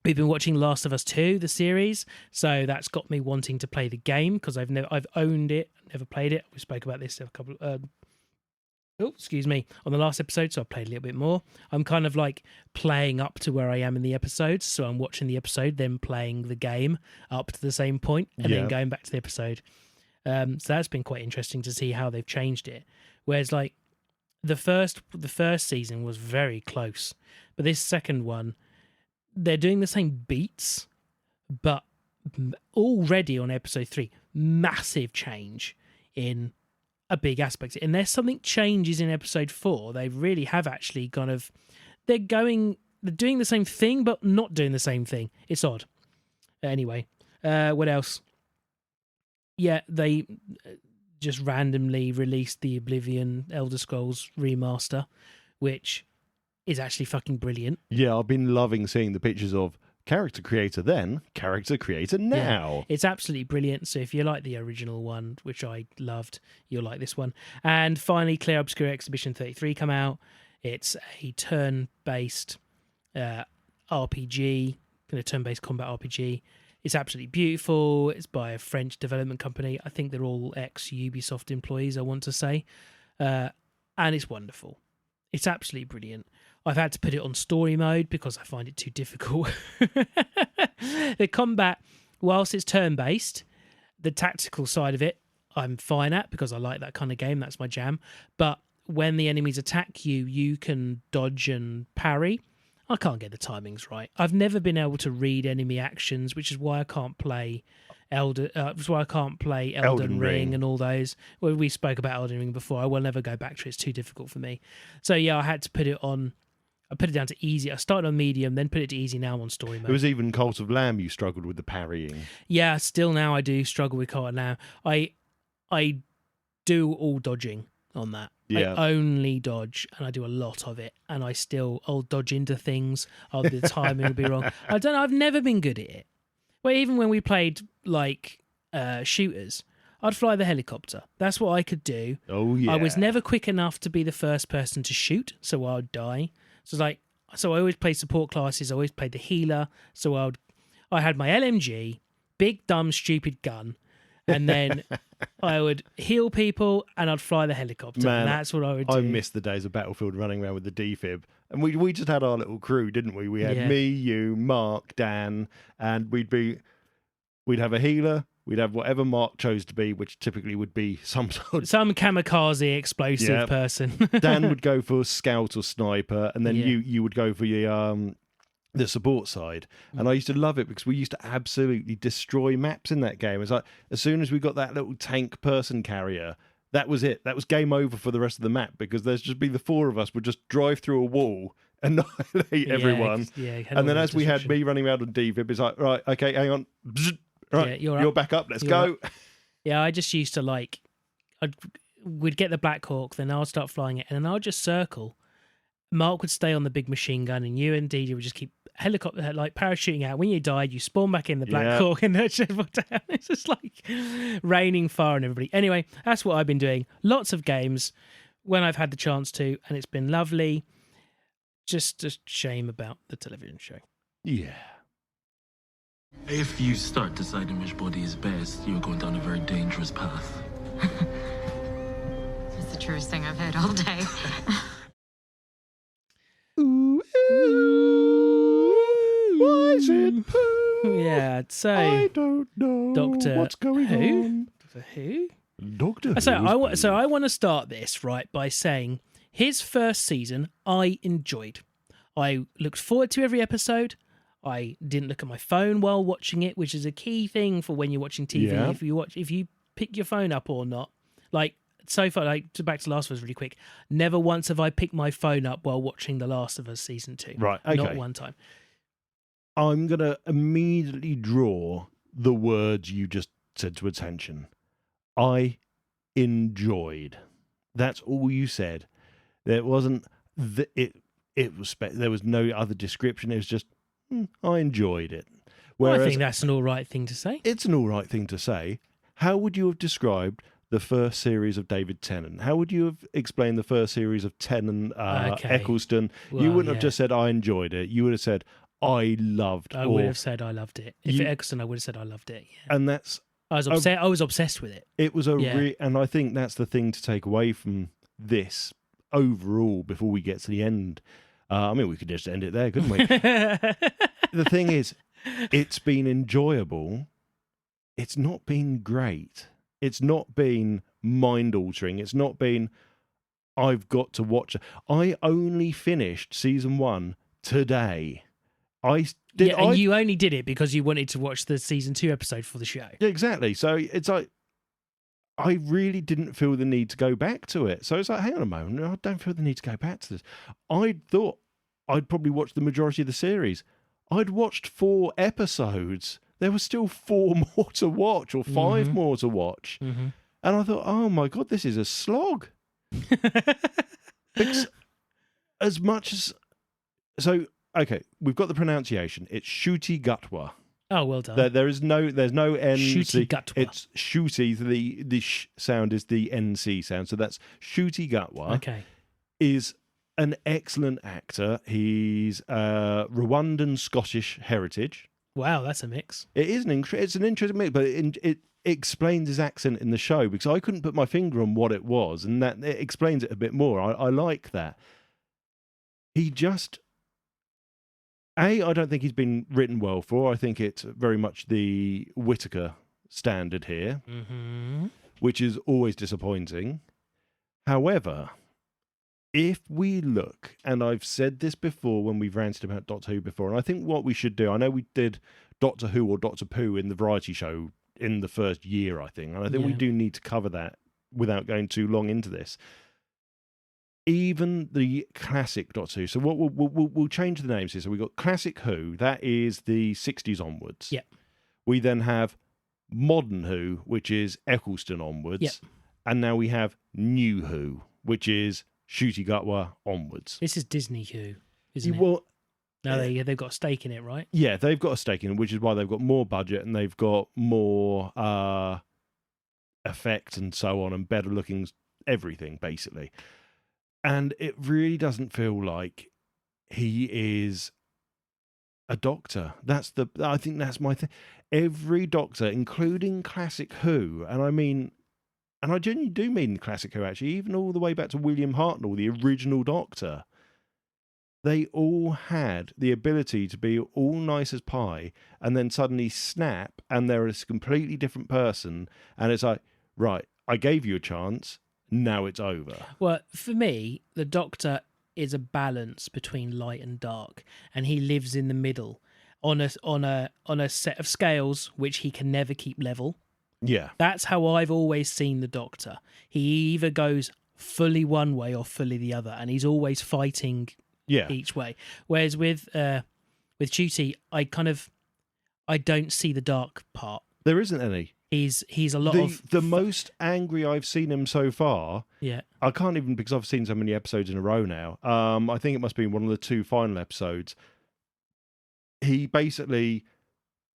We've been watching Last of Us 2, the series, so that's got me wanting to play the game because I've owned it, never played it. We spoke about this on the last episode, so I played a little bit more. I'm kind of like playing up to where I am in the episodes, so I'm watching the episode, then playing the game up to the same point, and then going back to the episode. So that's been quite interesting to see how they've changed it. Whereas like the first season was very close, but this second one, they're doing the same beats, but already on episode 3, massive change in a big aspect. Unless something changes in episode 4, they really have actually they're doing the same thing, but not doing the same thing. It's odd. Anyway, what else? Yeah, they just randomly released the Oblivion Elder Scrolls remaster, which is actually fucking brilliant. Yeah, I've been loving seeing the pictures of character creator then, character creator now. Yeah, it's absolutely brilliant. So if you like the original one, which I loved, you'll like this one. And finally, Clair Obscur Exhibition 33 come out. It's a turn-based RPG, kind of turn-based combat RPG. It's absolutely beautiful. It's by a French development company. I think they're all ex-Ubisoft employees, I want to say. And it's wonderful. It's absolutely brilliant. I've had to put it on story mode because I find it too difficult. The combat, whilst it's turn-based, the tactical side of it, I'm fine at because I like that kind of game. That's my jam. But when the enemies attack you, you can dodge and parry. I can't get the timings right. I've never been able to read enemy actions, which is why I can't play Elden Ring and all those. Well, we spoke about Elden Ring before. I will never go back to it. It's too difficult for me. So yeah, I had to put it on. I put it down to easy. I started on medium, then put it to easy. Now I'm on story mode. It was even Cult of Lamb you struggled with the parrying. Yeah, still now I do struggle with Cult of Lamb. I do all dodging on that. Yeah. I only dodge, and I do a lot of it, and I'll dodge into things. The timing will be wrong. I don't know. I've never been good at it. Well, even when we played like shooters, I'd fly the helicopter. That's what I could do. Oh yeah. I was never quick enough to be the first person to shoot, so I'd die. So I always played support classes. I always played the healer. So I had my LMG, big dumb stupid gun, and then I would heal people and I'd fly the helicopter. Man, and that's what I would do. I miss the days of Battlefield running around with the defib. And we just had our little crew, didn't we? We had me, you, Mark, Dan, and we'd have a healer. We'd have whatever Mark chose to be, which typically would be some kamikaze explosive person. Dan would go for scout or sniper, and then you would go for the support side. And I used to love it because we used to absolutely destroy maps in that game. It's like as soon as we got that little tank person carrier, that was it. That was game over for the rest of the map because there's just be the four of us would just drive through a wall, annihilate everyone. And then as we had me running around on DVIP, it's like, right, okay, hang on. Bzz, right, you're back up. Let's go. Up. Yeah, I just used to we'd get the Black Hawk, then I'd start flying it, and then I'd just circle. Mark would stay on the big machine gun, and you and DJ would just keep parachuting out. When you died, you spawn back in the Black Hawk and nurture everyone down. It's just like raining fire on everybody. Anyway, that's what I've been doing. Lots of games when I've had the chance to, and it's been lovely. Just a shame about the television show. Yeah. If you start deciding which body is best, you're going down a very dangerous path. It's the truest thing I've heard all day. Ooh, why is it poo? Yeah, so I don't know Doctor what's going on. Doctor Who? Doctor So Who. I want to start this right by saying his first season I enjoyed. I looked forward to every episode. I didn't look at my phone while watching it, which is a key thing for when you're watching TV. Yeah. If you pick your phone up or not. Like so far, back to Last of Us really quick. Never once have I picked my phone up while watching The Last of Us season 2. Right, okay. Not one time. I'm going to immediately draw the words you just said to attention. I enjoyed. That's all you said. There wasn't there was no other description. It was just I enjoyed it. Well, I think that's an all right thing to say. It's an all right thing to say. How would you have described the first series of David Tennant? How would you have explained the first series of Tennant, Eccleston? Well, you wouldn't have just said, I enjoyed it. You would have said, I loved it. I would have said I loved it. If it Eccleston, I would have said I loved it. Yeah. And that's... I was obsessed with it. It was and I think that's the thing to take away from this overall before we get to the end. I mean, we could just end it there, couldn't we? The thing is, it's been enjoyable. It's not been great. It's not been mind-altering. It's not been, I've got to watch it. I only finished season 1 today. You only did it because you wanted to watch the season 2 episode for the show. Yeah, exactly. So it's like, I really didn't feel the need to go back to it. So it's like, hang on a moment, I don't feel the need to go back to this. I thought I'd probably watched the majority of the series. I'd watched 4 episodes. There were still 4 more to watch, or 5 more to watch. Mm-hmm. And I thought, oh my God, this is a slog. As much as... So, okay, we've got the pronunciation. It's Shooty Gutwa. Oh, well done. There's no N. Shooty Gutwa. It's Shooty. The sh sound is the NC sound. So that's Shooty Gutwa. Okay. Is an excellent actor. He's Rwandan Scottish heritage. Wow, that's a mix. It is it's an interesting mix, but it explains his accent in the show because I couldn't put my finger on what it was, and that it explains it a bit more. I like that. He just... I don't think he's been written well for. I think it's very much the Whittaker standard here, which is always disappointing. However, if we look, and I've said this before when we've ranted about Doctor Who before, and I think what we should do, I know we did Doctor Who or Doctor Pooh in the variety show in the first year, I think, and I think we do need to cover that without going too long into this. Even the classic Doctor Who. So what we'll change the names here. So we've got classic Who, that is the 60s onwards. Yep. We then have modern Who, which is Eccleston onwards. Yep. And now we have new Who, which is Shooty Gutwa onwards. This is Disney Who, isn't it? Well, no, they've got a stake in it, right? Yeah, they've got a stake in it, which is why they've got more budget and they've got more effect and so on, and better looking everything, basically. And it really doesn't feel like he is a doctor. I think that's my thing. Every doctor, including classic Who, and I genuinely do mean classic Who, actually, even all the way back to William Hartnell, the original Doctor, they all had the ability to be all nice as pie and then suddenly snap and they're a completely different person. And it's like, right, I gave you a chance. Now it's over. Well, for me, the Doctor is a balance between light and dark, and he lives in the middle on a set of scales which he can never keep level. Yeah. That's how I've always seen the Doctor. He either goes fully one way or fully the other, and he's always fighting each way. Whereas with Shooty, I don't see the dark part. There isn't any. He's a lot the most angry I've seen him so far. Yeah. I can't even, because I've seen so many episodes in a row now. I think it must be one of the 2 final episodes. He basically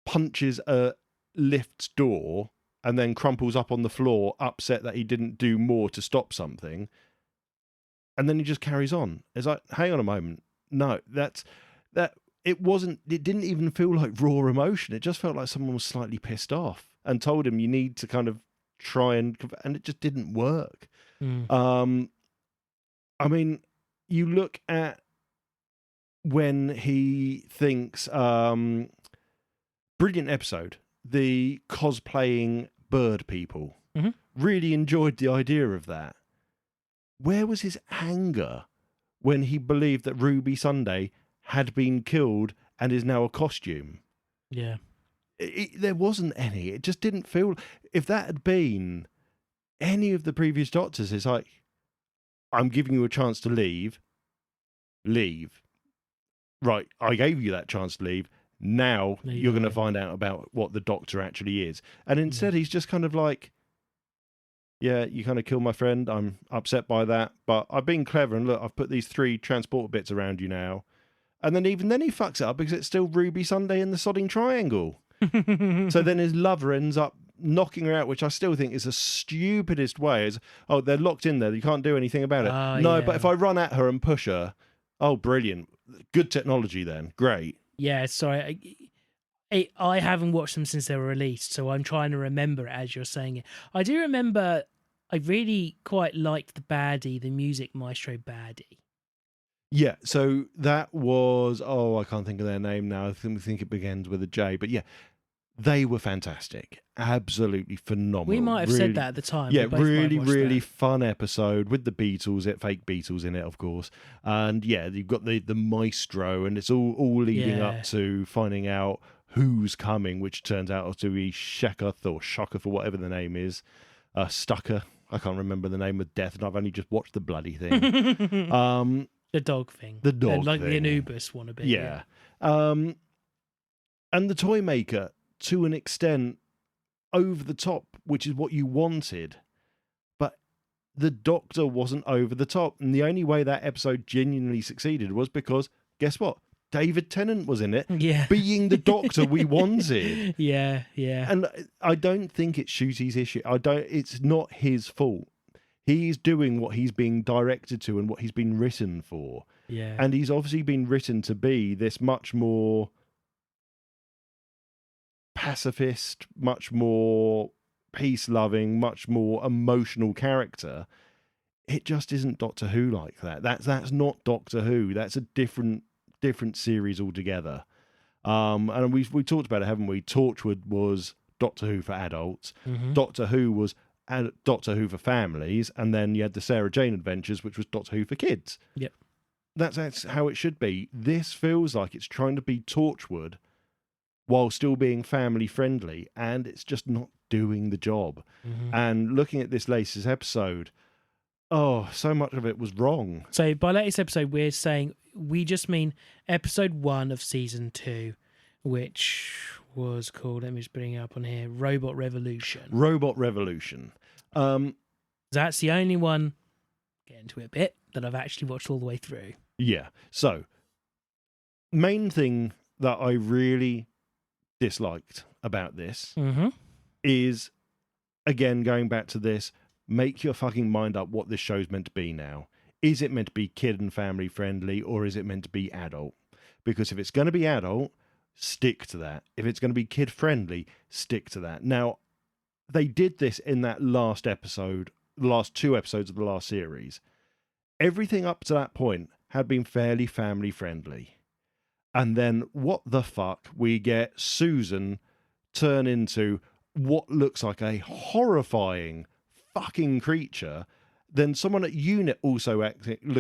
punches a lift's door and then crumples up on the floor, upset that he didn't do more to stop something. And then he just carries on. It's like, hang on a moment. No, it didn't even feel like raw emotion. It just felt like someone was slightly pissed off and told him you need to kind of try and it just didn't work. I mean, you look at when he thinks, brilliant episode, the cosplaying bird people. Really enjoyed the idea of that. Where was his anger when he believed that Ruby Sunday had been killed and is now a costume? Yeah. There wasn't any. It just didn't feel... If that had been any of the previous Doctors, it's like, I'm giving you a chance to leave. Leave. Right, I gave you that chance to leave. Now you're going to find out about what the Doctor actually is. And instead he's just kind of like, yeah, you kind of killed my friend. I'm upset by that. But I've been clever and look, I've put these 3 transporter bits around you now. And then even then he fucks it up because it's still Ruby Sunday in the sodding triangle. So then his lover ends up knocking her out, which I still think is the stupidest way. Is, oh, they're locked in there. You can't do anything about it. No, but if I run at her and push her, oh, brilliant. Good technology then. Great. Yeah, sorry. I haven't watched them since they were released, so I'm trying to remember it as you're saying it. I do remember I really quite liked the baddie, the music maestro baddie. Yeah, so that was, I can't think of their name now. I think it begins with a J, but yeah, they were fantastic. Absolutely phenomenal. We might have said that at the time. Yeah, really fun episode with the Beatles, fake Beatles in it, of course. And yeah, you've got the maestro, and it's all leading up to finding out who's coming, which turns out to be Sheketh or Shocketh or whatever the name is. Stucker. I can't remember the name of death, and I've only just watched the bloody thing. The dog thing. The dog like thing. The Anubis one a bit. Yeah. And the toy maker, to an extent, over the top, which is what you wanted. But the Doctor wasn't over the top. And the only way that episode genuinely succeeded was because, guess what? David Tennant was in it, being the Doctor we wanted. Yeah. And I don't think it's Shooty's issue. It's not his fault. He's doing what he's being directed to and what he's been written for. Yeah. And he's obviously been written to be this much more pacifist, much more peace-loving, much more emotional character. It just isn't Doctor Who like that. That's not Doctor Who. That's a different series altogether. And we talked about it, haven't we? Torchwood was Doctor Who for adults. Mm-hmm. Doctor Who was Doctor Who for families, and then you had the Sarah Jane Adventures, which was Doctor Who for kids. Yep. That's how it should be. This feels like it's trying to be Torchwood while still being family friendly, and it's just not doing the job. Mm-hmm. And looking at this latest episode, so much of it was wrong. So by latest episode, we're saying we just mean episode 1 of season 2, which was called, let me just bring it up on here, Robot Revolution. That's the only one, get into it a bit, that I've actually watched all the way through. Yeah. So, main thing that I really disliked about this is, again, going back to this, make your fucking mind up what this show's meant to be now. Is it meant to be kid and family friendly, or is it meant to be adult? Because if it's going to be adult, stick to that. If it's going to be kid friendly, stick to that. Now, they did this in that last episode, the last 2 episodes of the last series. Everything up to that point had been fairly family friendly. And then, what the fuck, we get Susan turn into what looks like a horrifying fucking creature. Then someone at UNIT also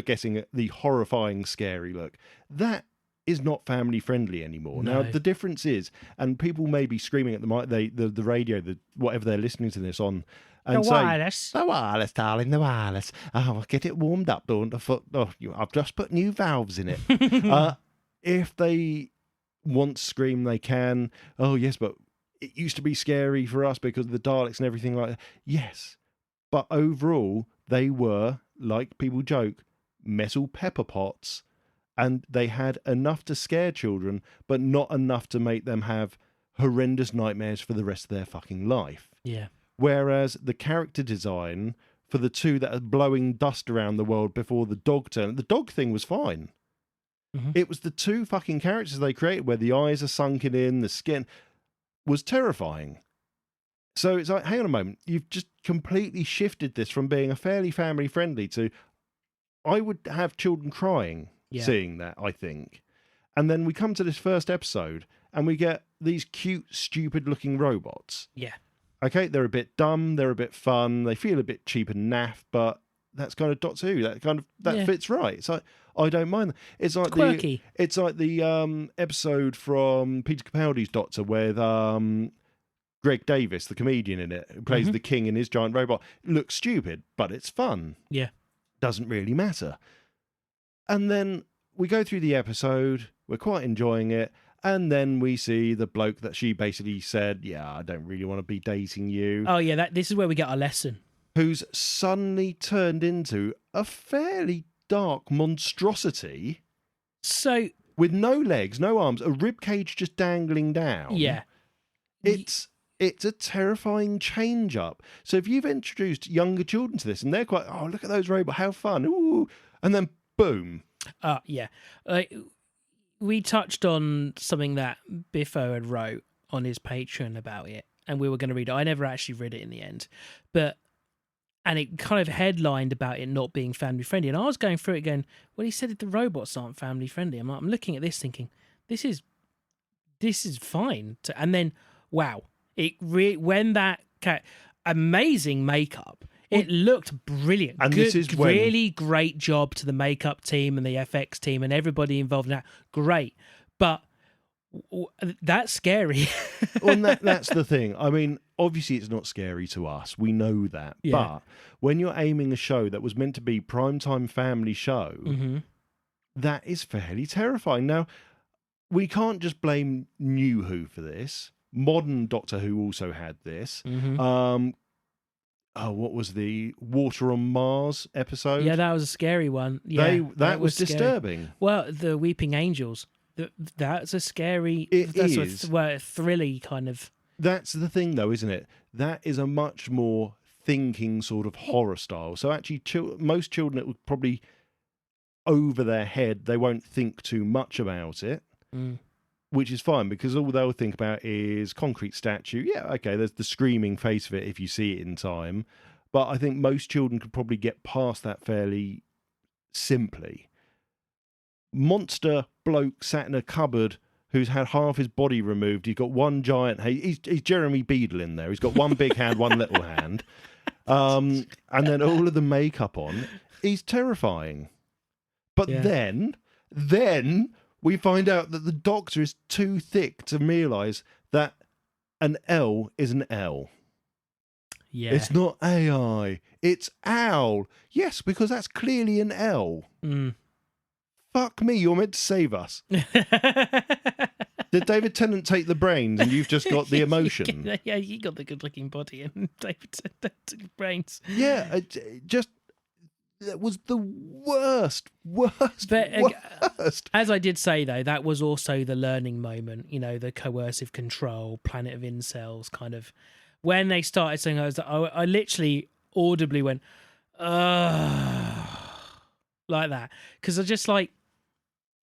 getting the horrifying, scary look. That is not family friendly anymore. No. Now, the difference is, and people may be screaming at the radio, whatever they're listening to this on, and the wireless. The wireless, darling, the wireless. Oh, get it warmed up, don't I? I've just put new valves in it. If they want to scream, they can. Oh, yes, but it used to be scary for us because of the Daleks and everything like that. Yes, but overall, they were, like people joke, metal pepper pots, and they had enough to scare children, but not enough to make them have horrendous nightmares for the rest of their fucking life. Yeah. Whereas the character design for the 2 that are blowing dust around the world before the dog thing was fine. Mm-hmm. It was the 2 fucking characters they created where the eyes are sunken in, the skin was terrifying. So it's like, hang on a moment, you've just completely shifted this from being a fairly family friendly to, I would have children crying seeing that, I think. And then we come to this first episode and we get these cute, stupid looking robots. Yeah. Okay, they're a bit dumb, they're a bit fun, they feel a bit cheap and naff, but that's kind of Doctor Who. That fits right. It's like, I don't mind that. It's like quirky. It's like the episode from Peter Capaldi's Doctor with Greg Davis, the comedian in it, who plays the king in his giant robot. It looks stupid, but it's fun. Yeah. Doesn't really matter. And then we go through the episode, we're quite enjoying it, and then we see the bloke that she basically said, yeah, I don't really want to be dating you. Oh, yeah, this is where we get our lesson. Who's suddenly turned into a fairly dark monstrosity. So, with no legs, no arms, a rib cage just dangling down. Yeah. It's a terrifying change up. So if you've introduced younger children to this and they're quite, oh, look at those robots, how fun. Ooh. And then boom. Yeah. We touched on something that Biffo had wrote on his Patreon about it, and we were going to read it. I never actually read it in the end. And it kind of headlined about it not being family friendly. And I was going through it going, well, he said that the robots aren't family friendly. I'm looking at this thinking, this is fine. And then, wow. When that amazing makeup, it looked brilliant. And this is when... really great job to the makeup team and the FX team and everybody involved in that. Great, but that's scary. Well, that's the thing. I mean, obviously, it's not scary to us. We know that. Yeah. But when you're aiming a show that was meant to be primetime family show, that is fairly terrifying. Now, we can't just blame New Who for this. Modern Doctor Who also had this. What was the Water on Mars episode? Yeah, that was a scary one. Yeah, that was scary. disturbing. Well, the Weeping Angels. That's a scary... That's a thrilly kind of... That's the thing, though, isn't it? That is a much more thinking sort of horror style. So actually, most children, it would probably over their head. They won't think too much about it. Which is fine, because all they'll think about is concrete statue. Yeah, okay, there's the screaming face of it if you see it in time. But I think most children could probably get past that fairly simply. Monster bloke sat in a cupboard who's had half his body removed. He's got one giant... He's Jeremy Beadle in there. He's got one big hand, one little hand. And then all of the makeup on. He's terrifying. But then... we find out that the Doctor is too thick to realise that an L is an L. Yeah. It's not AI. It's owl. Yes, because that's clearly an L. Fuck me, you're meant to save us. Did David Tennant take the brains and you've just got the emotion? Yeah, you got the good-looking body and David Tennant took the brains. Yeah, that was the worst. As I did say, though, that was also the learning moment, the coercive control, Planet of Incels kind of... When they started saying, I literally audibly went, like that. Because I just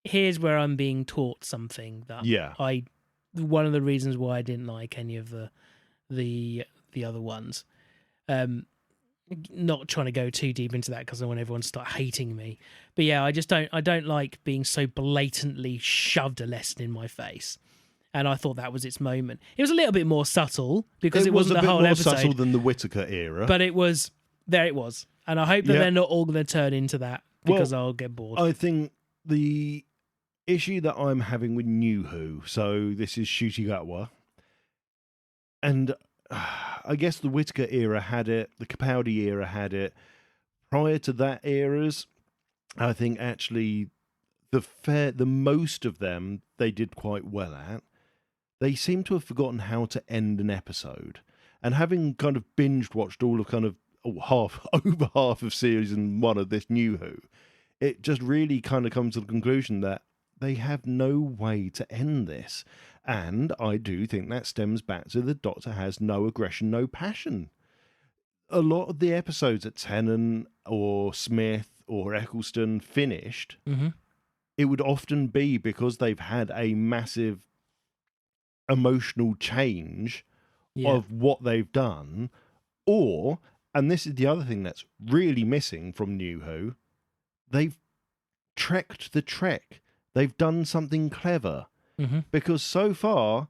here's where I'm being taught something that one of the reasons why I didn't like any of the other ones. Not trying to go too deep into that because I want everyone to start hating me. But yeah, I don't like being so blatantly shoved a lesson in my face. And I thought that was its moment. It was a little bit more subtle because it wasn't the whole episode. It was a bit more subtle than the Whittaker era. But it was. And I hope that they're not all going to turn into that because I'll get bored. I think the issue that I'm having with New Who, so this is Ncuti Gatwa, and I guess the Whittaker era had it, the Capaldi era had it. Prior to that eras, I think actually the most of them they did quite well at. They seem to have forgotten how to end an episode. And having kind of binge watched all of over half of season 1 of this New Who, it just really kind of comes to the conclusion that they have no way to end this. And I do think that stems back to the Doctor has no aggression, no passion. A lot of the episodes that Tennant or Smith or Eccleston finished, it would often be because they've had a massive emotional change of what they've done, or, and this is the other thing that's really missing from New Who, they've trekked the trek. They've done something clever. Because so far,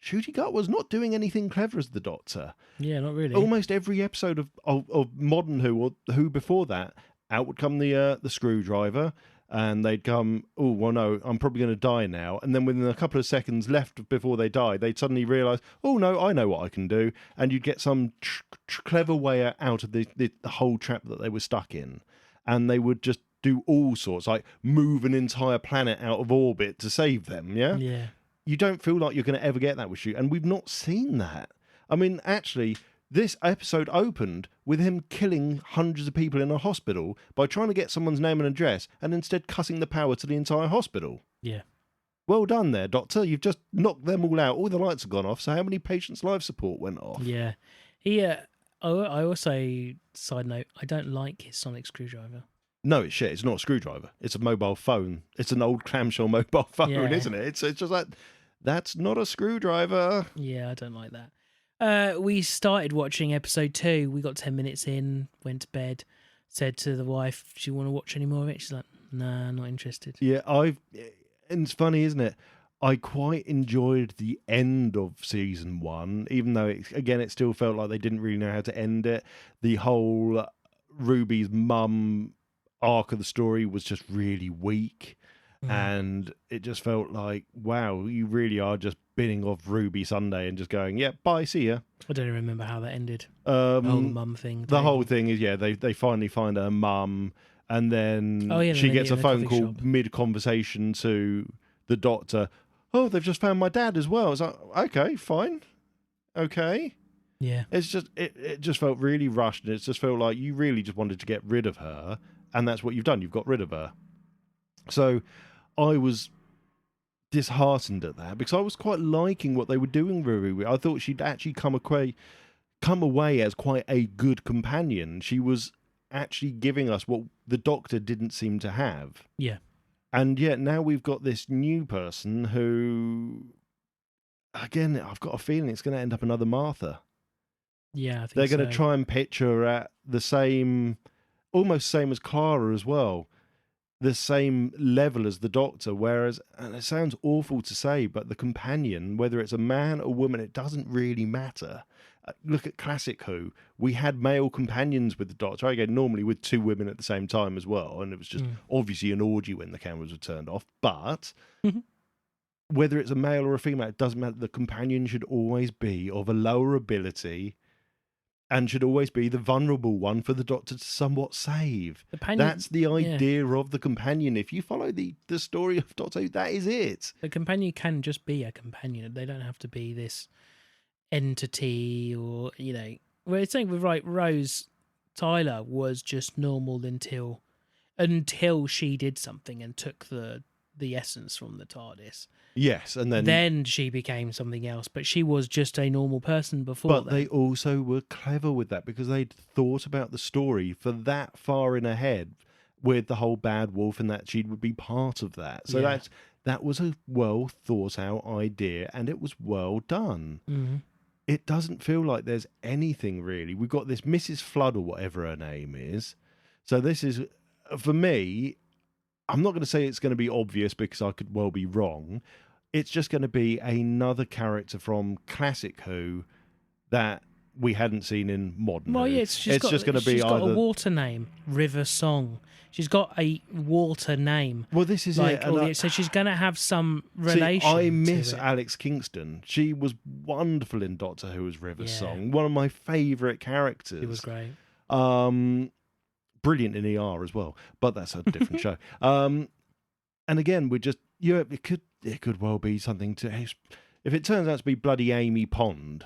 Ncuti Gatwa's not doing anything clever as the Doctor. Yeah, not really. Almost every episode of modern Who, or Who before that, out would come the screwdriver, and they'd come, oh, well, no, I'm probably going to die now. And then within a couple of seconds left before they die, they'd suddenly realise, oh, no, I know what I can do. And you'd get some clever way out of the whole trap that they were stuck in. And they would just do all sorts, like move an entire planet out of orbit to save them, yeah? Yeah. You don't feel like you're going to ever get that with you. And we've not seen that. I mean, actually, this episode opened with him killing hundreds of people in a hospital by trying to get someone's name and address and instead cutting the power to the entire hospital. Yeah. Well done there, Doctor. You've just knocked them all out. All the lights have gone off. So how many patients' life support went off? Yeah. I also, side note, I don't like his sonic screwdriver. No, it's shit. It's not a screwdriver. It's a mobile phone. It's an old clamshell mobile phone, isn't it? It's just like, that's not a screwdriver. Yeah, I don't like that. We started watching episode 2. We got 10 minutes in, went to bed, said to the wife, do you want to watch any more of it? She's like, nah, not interested. Yeah, and it's funny, isn't it? I quite enjoyed the end of season 1, even though, it still felt like they didn't really know how to end it. The whole Ruby's mum arc of the story was just really weak. And it just felt like, wow, you really are just binning off Ruby Sunday and just going, yeah, bye, see ya. I don't even remember how that ended. The whole mum thing. The whole thing is, they finally find her mum, and then she gets a phone call mid-conversation to the doctor. Oh, they've just found my dad as well. It's like, okay, fine. Okay. Yeah. It's just, it just felt really rushed, and it just felt like you really just wanted to get rid of her, and that's what you've done. You've got rid of her. So I was disheartened at that because I was quite liking what they were doing with Ruby. I thought she'd actually come away as quite a good companion. She was actually giving us what the Doctor didn't seem to have. Yeah. And yet now we've got this new person who, again, I've got a feeling it's going to end up another Martha. Yeah, I think they're going to try and pitch her at the same, almost same as Clara as well. The same level as the Doctor, whereas, and it sounds awful to say, but the companion, whether it's a man or woman, it doesn't really matter. Look at classic Who. We had male companions with the Doctor, again, normally with 2 women at the same time as well, and it was just obviously an orgy when the cameras were turned off. But whether it's a male or a female, it doesn't matter. The companion should always be of a lower ability and should always be the vulnerable one for the Doctor to somewhat save. That's the idea of the companion. If you follow the story of Doctor Who, that is it. The companion can just be a companion. They don't have to be this entity or, Well, it's saying with Rose Tyler was just normal until she did something and took the essence from the TARDIS. Yes, and then she became something else, but she was just a normal person before. But they also were clever with that because they'd thought about the story for that far in ahead with the whole bad wolf and that she would be part of that. So that was a well thought out idea and it was well done. Mm-hmm. It doesn't feel like there's anything really. We've got this Mrs. Flood or whatever her name is. So this is, for me, I'm not going to say it's going to be obvious because I could well be wrong. It's just going to be another character from classic Who that we hadn't seen in modern Who. It's just going to be she's got either a water name, River Song. She's got a water name. Well, this is it. So she's going to have some relation. I miss to it. Alex Kingston. She was wonderful in Doctor Who as River Song. One of my favourite characters. She was great. Brilliant in ER as well, but that's a different show. And again, we're just it could well be something to if it turns out to be bloody Amy Pond.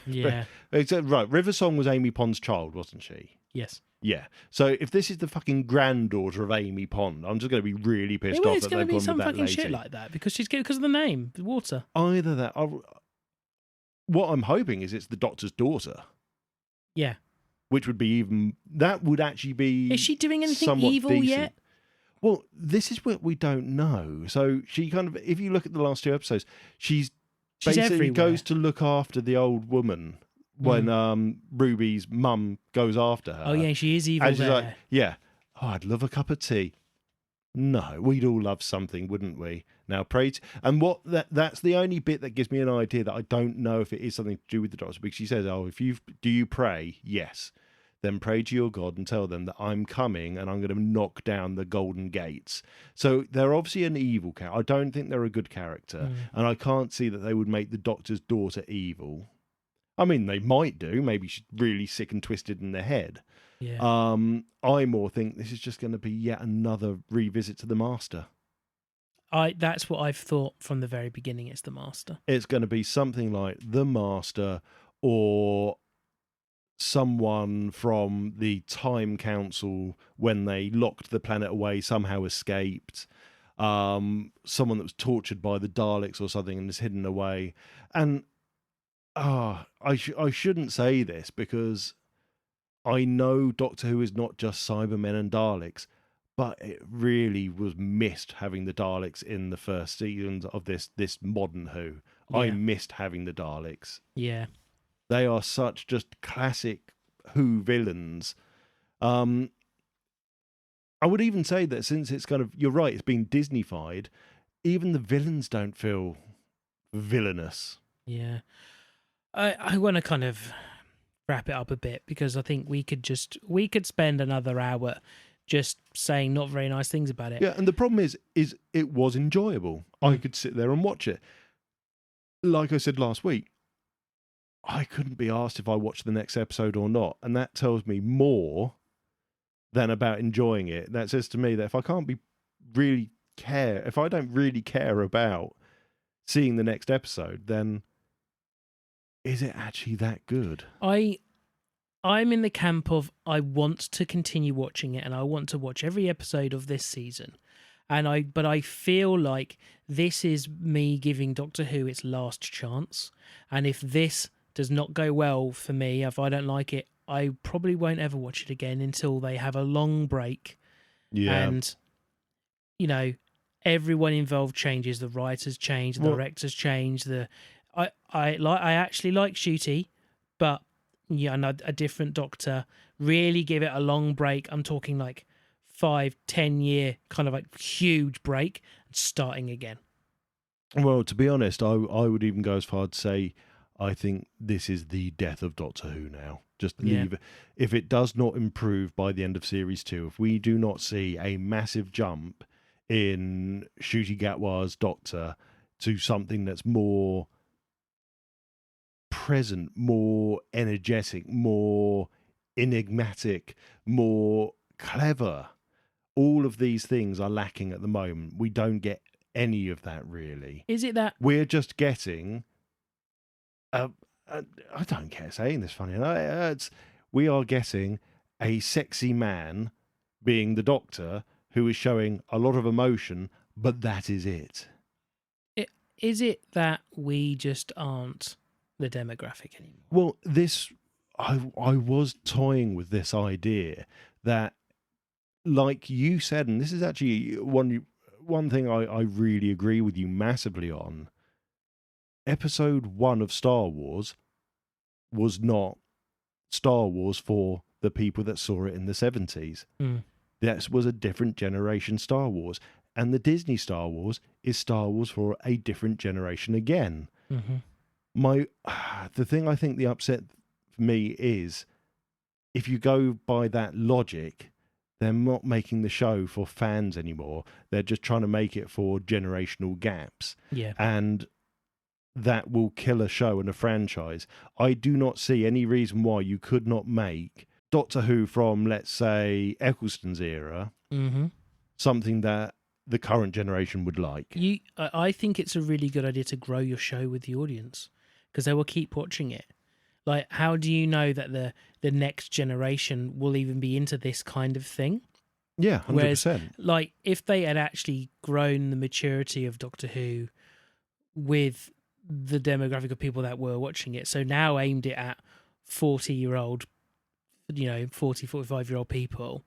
Yeah, right. River Song was Amy Pond's child, wasn't she? Yes. Yeah. So if this is the fucking granddaughter of Amy Pond, I'm just going to be really pissed off it's that going they've to be gone some with that fucking lady. shit like that because of the name, the water. Either that. What I'm hoping is it's the Doctor's daughter. Yeah. Which would be that would actually be. Is she doing anything evil decent. yet? Well, this is what we don't know. So she kind of, if you look at the last 2 episodes, she's basically everywhere. goes to look after the old woman when Ruby's mum goes after her. Oh yeah, she is evil. And she's there. like, yeah, I'd love a cup of tea. No, we'd all love something, wouldn't we? Now, pray to, and that's the only bit that gives me an idea that I don't know if it is something to do with the Doctor, because she says, "Oh, do you pray? Yes. Then pray to your God and tell them that I'm coming and I'm going to knock down the golden gates." So they're obviously an evil character. I don't think they're a good character, and I can't see that they would make the Doctor's daughter evil. I mean, they might do. Maybe she's really sick and twisted in the head. Yeah. I more think this is just going to be yet another revisit to the Master. That's what I've thought from the very beginning. It's the Master. It's going to be something like the Master or someone from the Time Council when they locked the planet away somehow escaped. someone that was tortured by the Daleks or something and is hidden away. And I shouldn't say this because I know Doctor Who is not just Cybermen and Daleks, but it really was missed having the Daleks in the first seasons of this modern Who. Yeah. I missed having the Daleks. Yeah. They are such just classic Who villains. I would even say that since it's kind of, you're right, it's been Disney-fied, even the villains don't feel villainous. Yeah. I want to kind of wrap it up a bit because I think we could spend another hour just saying not very nice things about it. Yeah, and the problem is it was enjoyable. I could sit there and watch it. Like I said last week, I couldn't be asked if I watched the next episode or not, and that tells me more than about enjoying it. That says to me that if I don't really care about seeing the next episode, then is it actually that good? I'm in the camp of I want to continue watching it and I want to watch every episode of this season. But I feel like this is me giving Doctor Who its last chance. And if this does not go well for me, if I don't like it, I probably won't ever watch it again until they have a long break. Yeah. And, everyone involved changes. The writers change, the directors change. I actually like Shooty, but a different Doctor. Really give it a long break. I'm talking like 5-10 year kind of like huge break and starting again. Well, to be honest, I would even go as far to say I think this is the death of Doctor Who now. Just leave it. If it does not improve by the end of Series 2, if we do not see a massive jump in Ncuti Gatwa's Doctor to something that's more present, more energetic, more enigmatic, more clever, all of these things are lacking at the moment. We don't get any of that, really. Is it that we're just getting I don't care saying this funny enough, we are getting a sexy man being the Doctor who is showing a lot of emotion, but that is it. Is it that we just aren't the demographic anymore? Well, I was toying with this idea that, like you said, and this is actually one thing I really agree with you massively on. Episode 1 of Star Wars was not Star Wars for the people that saw it in the 70s. That was a different generation Star Wars. And the Disney Star Wars is Star Wars for a different generation again. Mm-hmm. The thing I think the upset for me is, if you go by that logic, they're not making the show for fans anymore. They're just trying to make it for generational gaps. Yeah. And that will kill a show and a franchise. I do not see any reason why you could not make Doctor Who from, let's say, Eccleston's era, something that the current generation would like. I think it's a really good idea to grow your show with the audience because they will keep watching it. Like, how do you know that the next generation will even be into this kind of thing? Yeah, 100%. Whereas, like, if they had actually grown the maturity of Doctor Who with the demographic of people that were watching it, so now aimed it at 40-year-old, 40, 45-year-old people,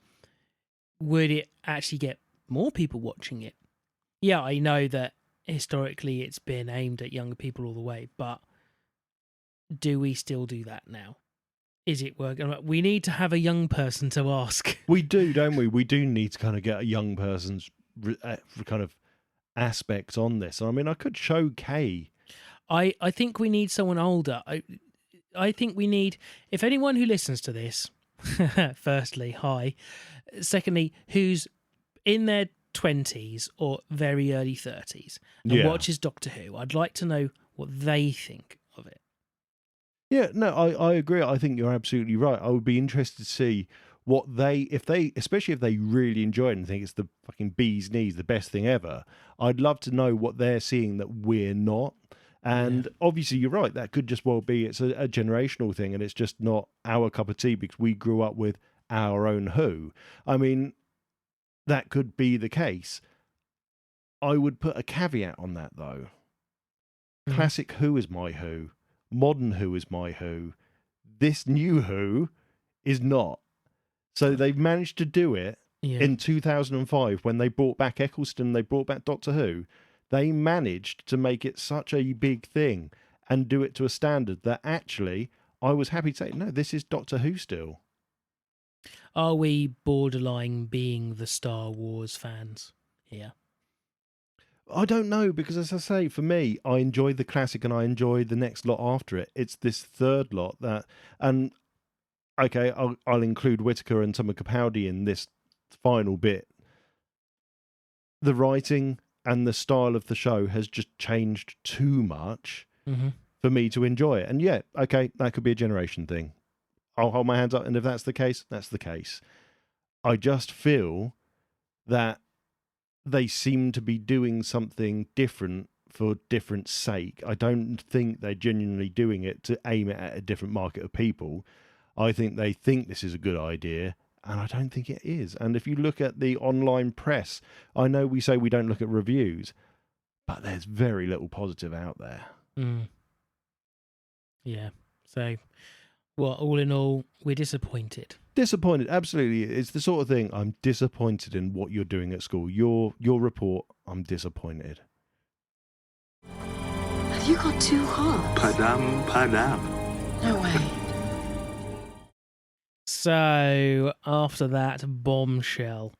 would it actually get more people watching it? Yeah, I know that historically it's been aimed at younger people all the way, but do we still do that now? Is it working? We need to have a young person to ask. We do, don't we? We do need to kind of get a young person's kind of aspect on this. I mean, I could show Kay. I think we need someone older. I think we need, if anyone who listens to this, firstly, hi. Secondly, who's in their 20s or very early 30s and watches Doctor Who, I'd like to know what they think of it. Yeah, no, I agree. I think you're absolutely right. I would be interested to see what especially if they really enjoy it and think it's the fucking bee's knees, the best thing ever. I'd love to know what they're seeing that we're not. And obviously, you're right. That could just well be it's a generational thing, and it's just not our cup of tea because we grew up with our own Who. I mean, that could be the case. I would put a caveat on that, though. Classic Who is my Who. Modern Who is my Who. This new Who is not. So they've managed to do it in 2005 when they brought back Eccleston, they brought back Doctor Who. They managed to make it such a big thing and do it to a standard that actually I was happy to say, no, this is Doctor Who still. Are we borderline being the Star Wars fans here? I don't know, because as I say, for me, I enjoyed the classic and I enjoyed the next lot after it. It's this third lot that, and okay, I'll include Whittaker and Summer Capaldi in this final bit. The writing and the style of the show has just changed too much for me to enjoy it. And yeah, okay, that could be a generation thing. I'll hold my hands up, and if that's the case, that's the case. I just feel that they seem to be doing something different for different sake. I don't think they're genuinely doing it to aim it at a different market of people. I think they think this is a good idea, and I don't think it is. And if you look at the online press, I know we say we don't look at reviews, but there's very little positive out there. Yeah. So, well, all in all, we're disappointed. Disappointed, absolutely. It's the sort of thing, I'm disappointed in what you're doing at school. Your report, I'm disappointed. Have you got two hearts? Padam, padam. No way. So, after that bombshell.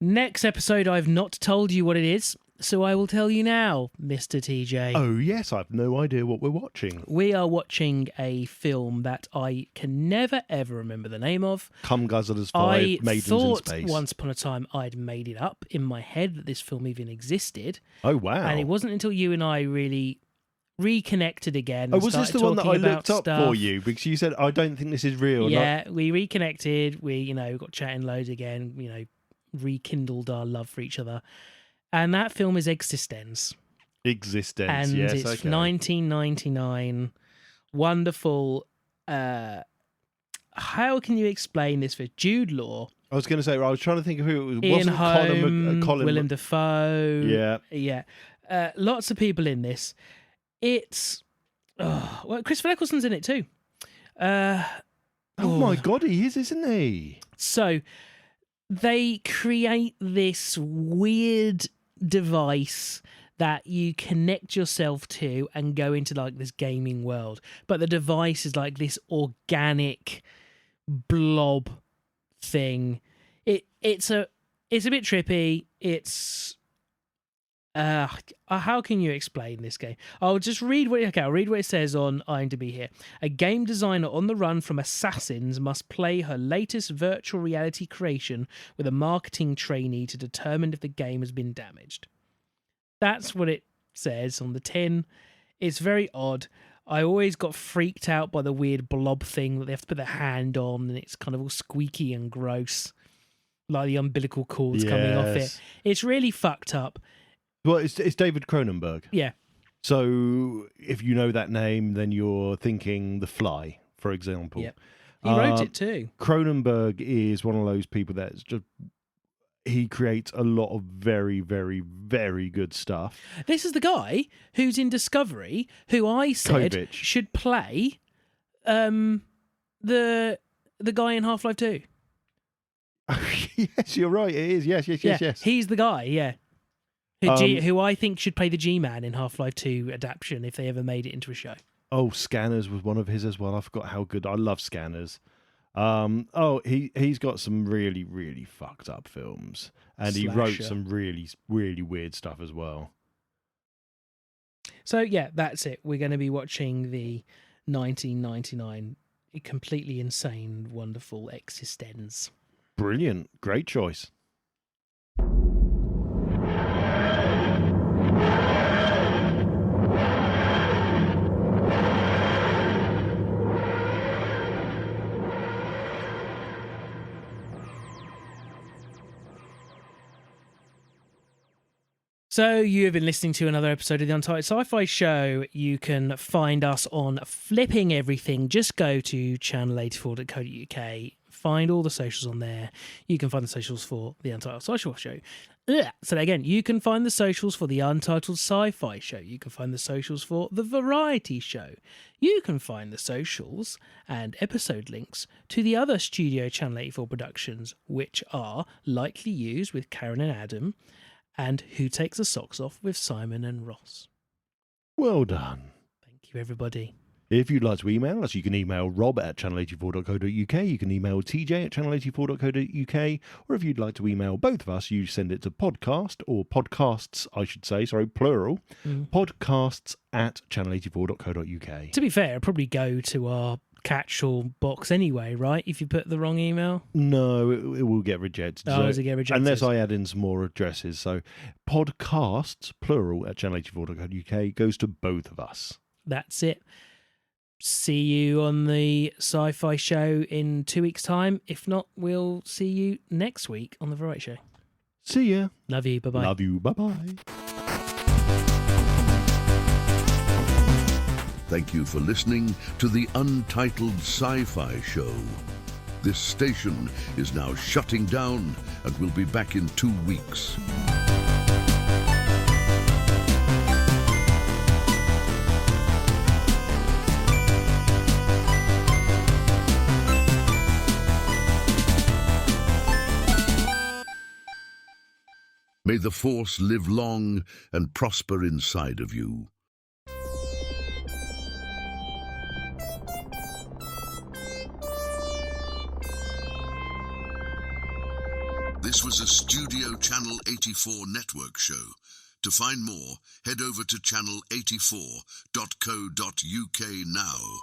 Next episode, I've not told you what it is, so I will tell you now, Mr. TJ. Oh, yes, I've no idea what we're watching. We are watching a film that I can never, ever remember the name of. Come Guzzlers 5, Maidens in Space. I thought once upon a time I'd made it up in my head that this film even existed. Oh, wow. And it wasn't until you and I really reconnected again. Oh, was this the one that I looked up for you? Because you said, I don't think this is real. Yeah, we reconnected. We, got chatting loads again, rekindled our love for each other. And that film is Existence. Existence, and yes, it's 1999. Wonderful. How can you explain this for Jude Law? I was going to say, I was trying to think of who it was. Ian Wasn't Holm, Willem Dafoe. Yeah. Lots of people in this. It's... Christopher Eccleston's in it too. Oh my God, he is, isn't he? So, they create this weird device that you connect yourself to and go into like this gaming world, but the device is like this organic blob thing. It's a bit trippy. It's how can you explain this game? I'll read what it says on IMDb here. A game designer on the run from assassins must play her latest virtual reality creation with a marketing trainee to determine if the game has been damaged. That's what it says on the tin. It's very odd. I always got freaked out by the weird blob thing that they have to put their hand on, and it's kind of all squeaky and gross, like the umbilical cords coming off it. It's really fucked up. Well, it's David Cronenberg. Yeah. So if you know that name, then you're thinking The Fly, for example. Yeah. He wrote it too. Cronenberg is one of those people that's just... He creates a lot of very, very, very good stuff. This is the guy who's in Discovery, who I said Kovic should play the guy in Half-Life 2. Yes, you're right. It is. Yes. He's the guy, yeah. Who I think should play the G-Man in Half-Life 2 adaptation if they ever made it into a show. Oh, Scanners was one of his as well. I forgot how good. I love Scanners. He's got some really, really fucked up films. And he wrote some really, really weird stuff as well. So, yeah, that's it. We're going to be watching the 1999 completely insane, wonderful Existence. Brilliant. Great choice. So you have been listening to another episode of the Untitled Sci-Fi Show. You can find us on Flipping Everything. Just go to channel84.co.uk, find all the socials on there. You can find the socials for the Untitled Sci-Fi Show. So again, you can find the socials for the Untitled Sci-Fi Show. You can find the socials for the Variety Show. You can find the socials and episode links to the other Studio Channel 84 productions, which are Lightly Used with Karen and Adam, and Who Takes the Socks Off with Simon and Ross. Well done. Thank you, everybody. If you'd like to email us, you can email rob@channel84.co.uk, you can email tj@channel84.co.uk, or if you'd like to email both of us, you send it to podcast, or podcasts, I should say, sorry, plural, podcasts@channel84.co.uk. To be fair, it'll probably go to our catch-all box anyway, right, if you put the wrong email? No, it will get rejected. Oh, does it get rejected? Unless I add in some more addresses. So podcasts, plural, @channel84.co.uk goes to both of us. That's it. See you on the Sci-Fi Show in 2 weeks' time. If not, we'll see you next week on the Variety Show. See ya. Love you. Bye-bye. Love you. Bye-bye. Thank you for listening to the Untitled Sci-Fi Show. This station is now shutting down and will be back in 2 weeks. May the Force live long and prosper inside of you. This was a Studio Channel 84 network show. To find more, head over to channel84.co.uk now.